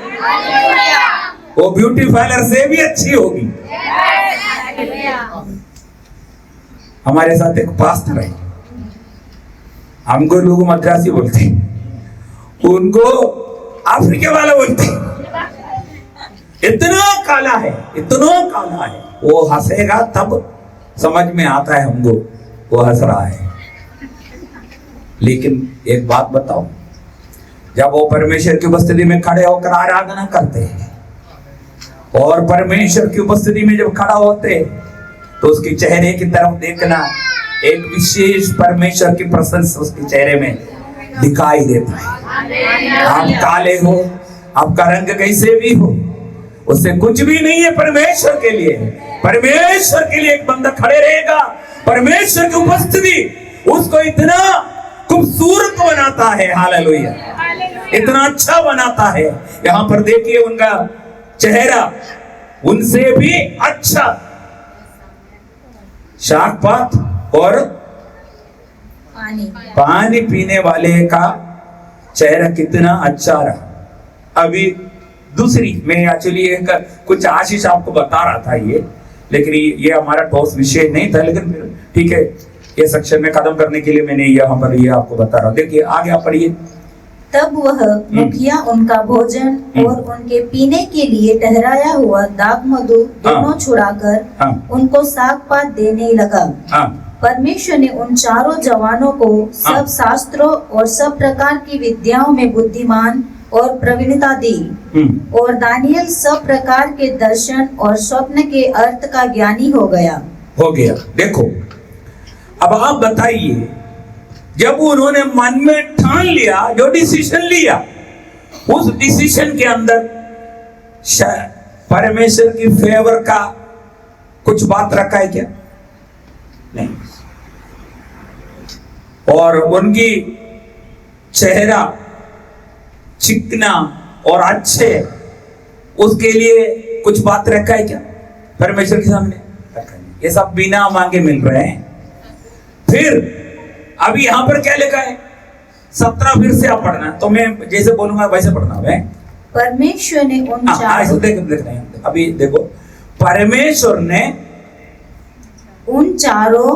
S1: वो ब्यूटी पार्लर से भी अच्छी होगी। हमारे साथ एक पास्टर है, हमको लोग मद्रासी बोलते हैं, उनको अफ्रीका वाला बोलते हैं। इतना काला है, इतना काला है, वो हंसेगा तब समझ में आता है हमको वो हंस रहा है। लेकिन एक बात बताओ, जब वो परमेश्वर की उपस्थिति में खड़े होकर आराधना करते हैं, और परमेश्वर की उपस्थिति में जब खड़ा होते हैं, तो उसके चेहरे की तरफ देखना, एक विशेष परमेश्वर की प्रशंसा उसके चेहरे में दिखाई देता है। आप काले हो, आपका रंग कैसे भी हो, उससे कुछ भी नहीं है परमेश्वर के लिए। परमेश्वर के लिए एक बंदा खड़े रहेगा, परमेश्वर की उपस्थिति उसको इतना खूबसूरत बनाता है। हालेलुया। इतना अच्छा बनाता है। यहाँ पर देखिए, उनका चेहरा उनसे भी अच्छा, शाक पात और पानी पीने वाले का चेहरा कितना अच्छा रहा। अभी दूसरी, मैं एक्चुअली कुछ आशीष आपको बता रहा था ये, लेकिन ये हमारा ठोस विषय नहीं था, लेकिन ठीक है, ये सेक्शन में खत्म करने के लिए मैंने यहाँ पर ये आपको बता रहा हूँ। देखिए आगे आप पढ़िए।
S5: तब वह मुखिया उनका भोजन और उनके पीने के लिए ठहराया हुआ दाख मधु दोनों छुड़ाकर उनको साग पात देने लगा। परमेश्वर ने उन चारों जवानों को सब शास्त्रों और सब प्रकार की विद्याओं में बुद्धिमान और प्रवीणता दी, और दानियल सब प्रकार के दर्शन और स्वप्न के अर्थ का ज्ञानी हो गया।
S1: देखो, अब आप बताइए, जब उन्होंने मन में ठान लिया, जो डिसीजन लिया, उस डिसीजन के अंदर परमेश्वर की फेवर का कुछ बात रखा है क्या? नहीं। और उनकी चेहरा चिकना और अच्छे, उसके लिए कुछ बात रखा है क्या परमेश्वर के सामने? रखा नहीं। ये सब बिना मांगे मिल रहे हैं। फिर अभी यहां पर क्या लिखा है? 17 फिर से आप पढ़ना, तो मैं जैसे बोलूंगा वैसे पढ़ना है।
S5: परमेश्वर ने उन चारों
S1: अभी देखो, परमेश्वर ने
S5: उन चारों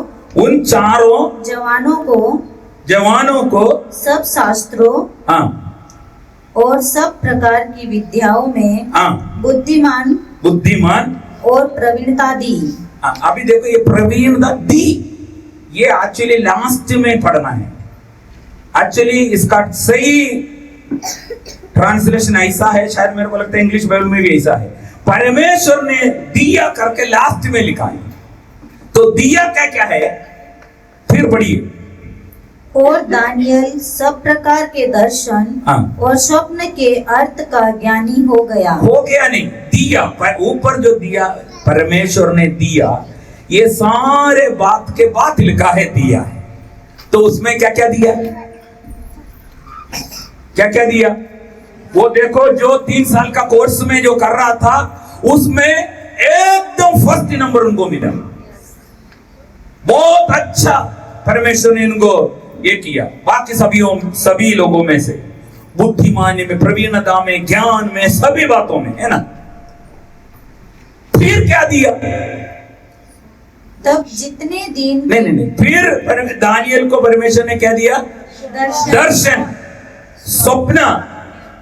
S1: जवानों को
S5: सब शास्त्रों
S1: हाँ
S5: और सब प्रकार की विद्याओं में
S1: हाँ
S5: बुद्धिमान और प्रवीणता दी।
S1: हाँ, अभी देखो ये प्रवीणता दी, ये एक्चुअली लास्ट में पढ़ना है। एक्चुअली इसका सही ट्रांसलेशन ऐसा है, शायद मेरे को लगता है इंग्लिश बाइबल में भी ऐसा है, परमेश्वर ने दिया करके लास्ट में लिखा है। तो दिया क्या क्या है, फिर पढ़िए।
S5: और दानियल सब प्रकार के दर्शन
S1: हाँ।
S5: और स्वप्न के अर्थ का ज्ञानी हो गया
S1: नहीं, दिया ऊपर जो दिया परमेश्वर ने दिया, ये सारे बात के बाद लिखा है दिया है। तो उसमें क्या क्या दिया, क्या क्या दिया? वो देखो, जो 3 साल का कोर्स में जो कर रहा था उसमें एकदम फर्स्ट नंबर उनको मिला। बहुत अच्छा परमेश्वर ने इनको ये किया। बाकी सभी लोगों में से बुद्धिमानी में, प्रवीणता में, ज्ञान में, सभी बातों में, है ना। फिर क्या दिया?
S5: तब जितने दिन
S1: नहीं, फिर दानियल को परमेश्वर ने क्या दिया? दर्शन, स्वप्न,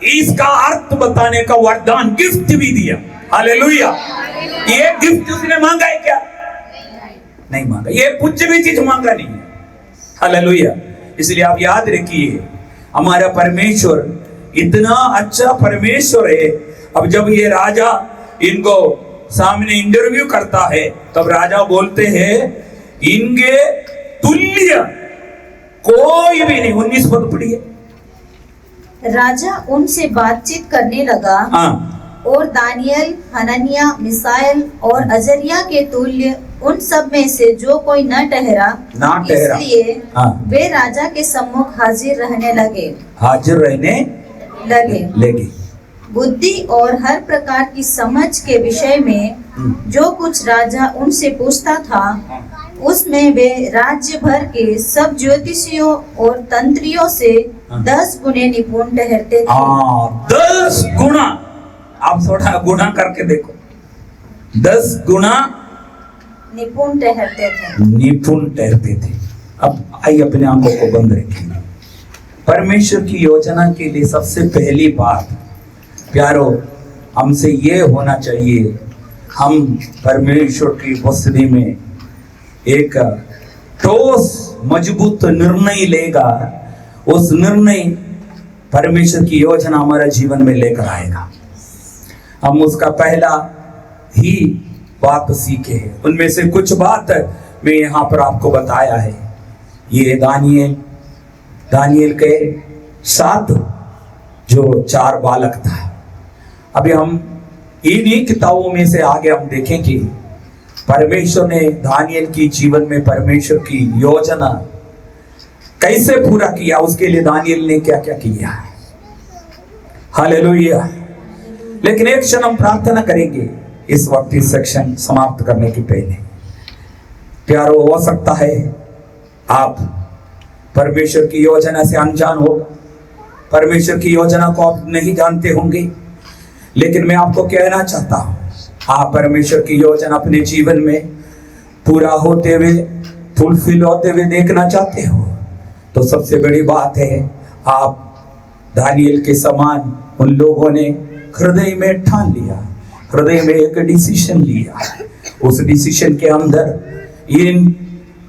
S1: इसका अर्थ बताने का वरदान, गिफ्ट भी दिया। हालेलुया। ये गिफ्ट उसने मांगा है क्या? नहीं मांगा। ये कुछ भी चीज मांगा नहीं है। हालेलुया। इसलिए आप याद रखिए, हमारा परमेश्वर इतना अच्छा परमेश्वर है। अब जब ये राजा इनको सामने इंटरव्यू करता है, तब राजा बोलते हैं इनके तुल्य कोई भी नहीं। 19 पद पढ़िए।
S5: राजा उनसे बातचीत करने लगा और दानियल, हनन्याह, मिसाएल और अजरिया के तुल्य उन सब में से जो कोई न ठहरा, इसलिए वे राजा के सम्मुख हाजिर रहने लगे। बुद्धि और हर प्रकार की समझ के विषय में जो कुछ राजा उनसे पूछता था, उसमें वे राज्य भर के सब ज्योतिषियों और तंत्रियों से 10 गुने निपुण ठहरते थे।
S1: 10 गुना, आप थोड़ा गुना करके देखो, 10 गुना
S5: निपुण ठहरते थे। अब आइए अपने आंखों को बंद रखिए। परमेश्वर की योजना के लिए सबसे पहली बात प्यारो हमसे ये होना चाहिए, हम परमेश्वर की उपस्थिति में एक ठोस मजबूत निर्णय लेगा। उस निर्णय परमेश्वर की योजना हमारे जीवन में लेकर आएगा। हम उसका पहला ही बात सीखे हैं। उनमें से कुछ बात मैं यहाँ पर आपको बताया है। ये दानियल के साथ जो 4 बालक था। अभी हम इन्हीं किताबों में से आगे हम देखेंगे परमेश्वर ने दानियल की जीवन में परमेश्वर की योजना कैसे पूरा किया, उसके लिए दानियल ने क्या क्या किया। हालेलुया। लेकिन एक क्षण हम प्रार्थना करेंगे इस वक्त इस सेक्शन समाप्त करने के पहले। प्यारो, हो सकता है आप परमेश्वर की योजना से अनजान हो, परमेश्वर की योजना को आप नहीं जानते होंगे, लेकिन मैं आपको कहना चाहता हूं, आप परमेश्वर की योजना अपने जीवन में पूरा होते हुए, फुलफिल होते हुए देखना चाहते हो, तो सबसे बड़ी बात है आप दानियल के समान उन लोगों ने हृदय में ठान लिया, हृदय में एक डिसीजन लिया। उस डिसीजन के अंदर इन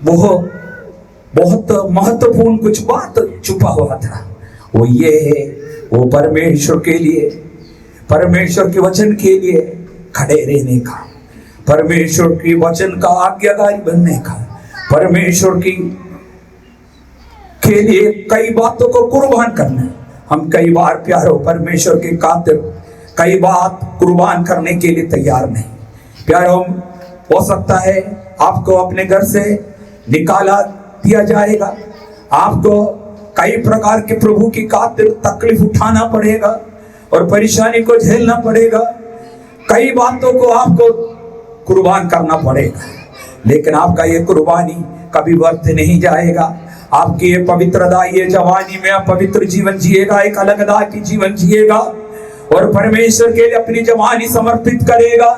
S5: बहुत महत्वपूर्ण कुछ बात छुपा हुआ था। वो ये है, वो परमेश्वर के लिए, परमेश्वर के वचन के लिए खड़े रहने का, परमेश्वर की वचन का आज्ञाकारी बनने का, परमेश्वर की के लिए कई बातों को कुर्बान करना। हम कई बार प्यारो परमेश्वर के खातिर कई बात कुर्बान करने के लिए तैयार नहीं। प्यारो, हो सकता है आपको अपने घर से निकाला दिया जाएगा,
S1: आपको कई प्रकार के प्रभु की खातिर तकलीफ उठाना पड़ेगा और परेशानी को झेलना पड़ेगा, कई बातों को आपको कुर्बान करना पड़ेगा, लेकिन आपका ये कुर्बानी कभी व्यर्थ नहीं जाएगा। आपकी ये पवित्रता, ये जवानी में आप पवित्र जीवन जिएगा, एक अलगता की जीवन जिएगा और परमेश्वर के लिए अपनी जवानी समर्पित करेगा,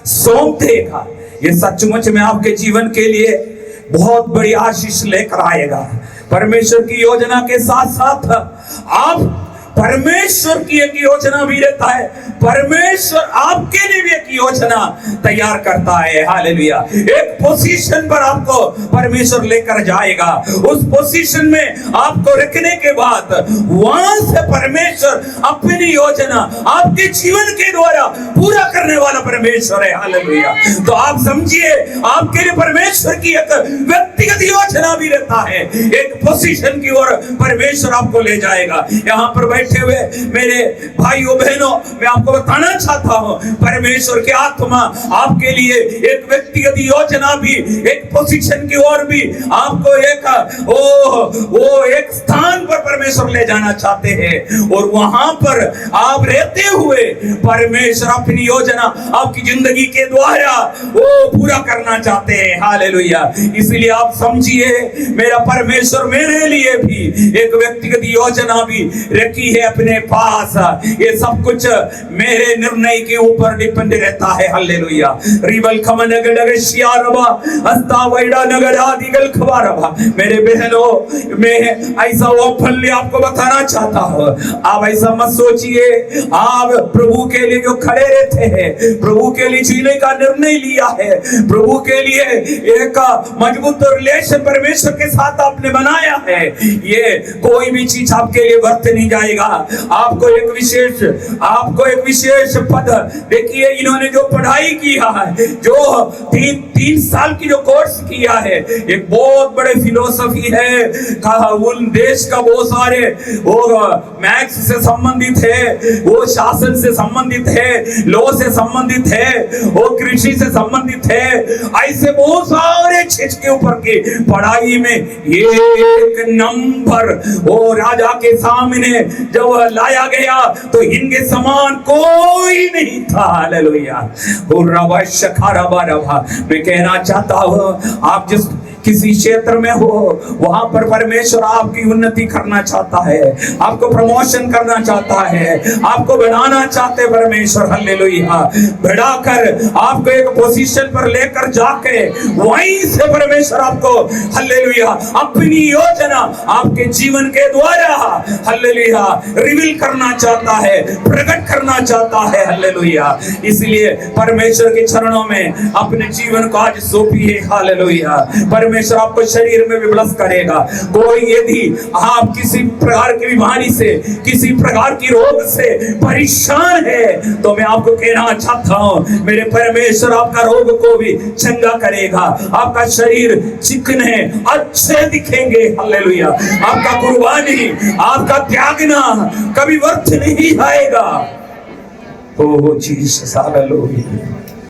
S1: सौंप देगा। ये सचमुच में आपके जीवन के लिए बहुत बड़ी आशीष लेकर आएगा। परमेश्वर की योजना के साथ साथ आप परमेश्वर की एक योजना भी रहता है, परमेश्वर आपके लिए भी एक योजना तैयार करता है। हालेलुया। एक पोजीशन पर आपको परमेश्वर लेकर जाएगा, उस पोजीशन में आपको रखने के बाद वहां से परमेश्वर अपनी योजना आपके जीवन के द्वारा पूरा करने वाला परमेश्वर है। हालेलुया। तो आप समझिए, आपके लिए परमेश्वर की एक व्यक्तिगत योजना भी रहता है, एक पोजीशन की ओर परमेश्वर आपको ले जाएगा। यहाँ पर बैठे हुए मेरे भाइयों बहनों, मैं आपको बताना चाहता हूं, परमेश्वर की आत्मा आपके लिए एक व्यक्तिगत योजना भी, एक पोजीशन की ओर भी आपको एक स्थान पर परमेश्वर ले जाना चाहते हैं और वहां पर आप रहते हुए परमेश्वर अपनी योजना आपकी जिंदगी के द्वारा वो पूरा करना चाहते हैं। हालेलुया। इसलिए आप समझिए, मेरा परमेश्वर मेरे लिए भी एक व्यक्तिगत योजना भी रखी है अपने पास। ये सब कुछ मेरे निर्णय के ऊपर डिपेंड रहता है। हालेलुया। रिबल खमन नगर शियारबा अस्ता वैडा नगर आदिगल खबारबा। मेरे बहनों, मैं ऐसा ओपनली आपको बताना चाहता हूं, आप ऐसा मत सोचिए आप प्रभु के लिए जो खड़े रहते हैं, प्रभु के लिए जीने का निर्णय लिया है, प्रभु के लिए एक मजबूत रिलेशन परमेश्वर के साथ आपने बनाया है, ये कोई भी चीज आपके लिए व्यर्थ नहीं जाएगा। आपको एक विशेष पद, देखिए इन्होंने जो पढ़ाई किया है, जो तीन साल की जो कोर्स किया है, एक बहुत बड़े फिलोसफी है, उन देश का बहुत सारे वो मैथ्स से संबंधित है, वो शासन से संबंधित है, लॉ से संबंधित है, वो कृषि से संबंधित है, ऐसे बहुत सारे चीज के ऊपर की पढ़ाई में एक नंबर वो राजा के सामने जब लाया गया तो इनके समान कोई नहीं था। हालेलुया। मैं कहना चाहता हूं, आप जिस किसी क्षेत्र में हो वहां पर परमेश्वर आपकी उन्नति करना चाहता है, आपको प्रमोशन करना चाहता है, आपको बढ़ाना चाहते परमेश्वर। हालेलुया। बढ़ाकर आपको एक पोजीशन पर लेकर जाके वहीं से परमेश्वर आपको हालेलुया अपनी योजना आपके जीवन के द्वारा हालेलुया रिवील करना चाहता है, प्रकट करना चाहता है। हालेलुया। इसलिए परमेश्वर के चरणों में अपने जीवन को आज सौंपिए। हालेलुया। परमेश्वर आपको शरीर में भी ब्लेस करेगा। कोई यदि आप किसी प्रकार की बीमारी से, किसी प्रकार की रोग से परेशान है, तो मैं आपको कहना चाहता हूं, मेरे परमेश्वर आपका रोग को भी चंगा करेगा, आपका शरीर चिकने अच्छे दिखेंगे। हालेलुया। आपका कुर्बानी, आपका त्यागना कभी व्यर्थ नहीं जाएगा। ओ जीसस, हालेलुया।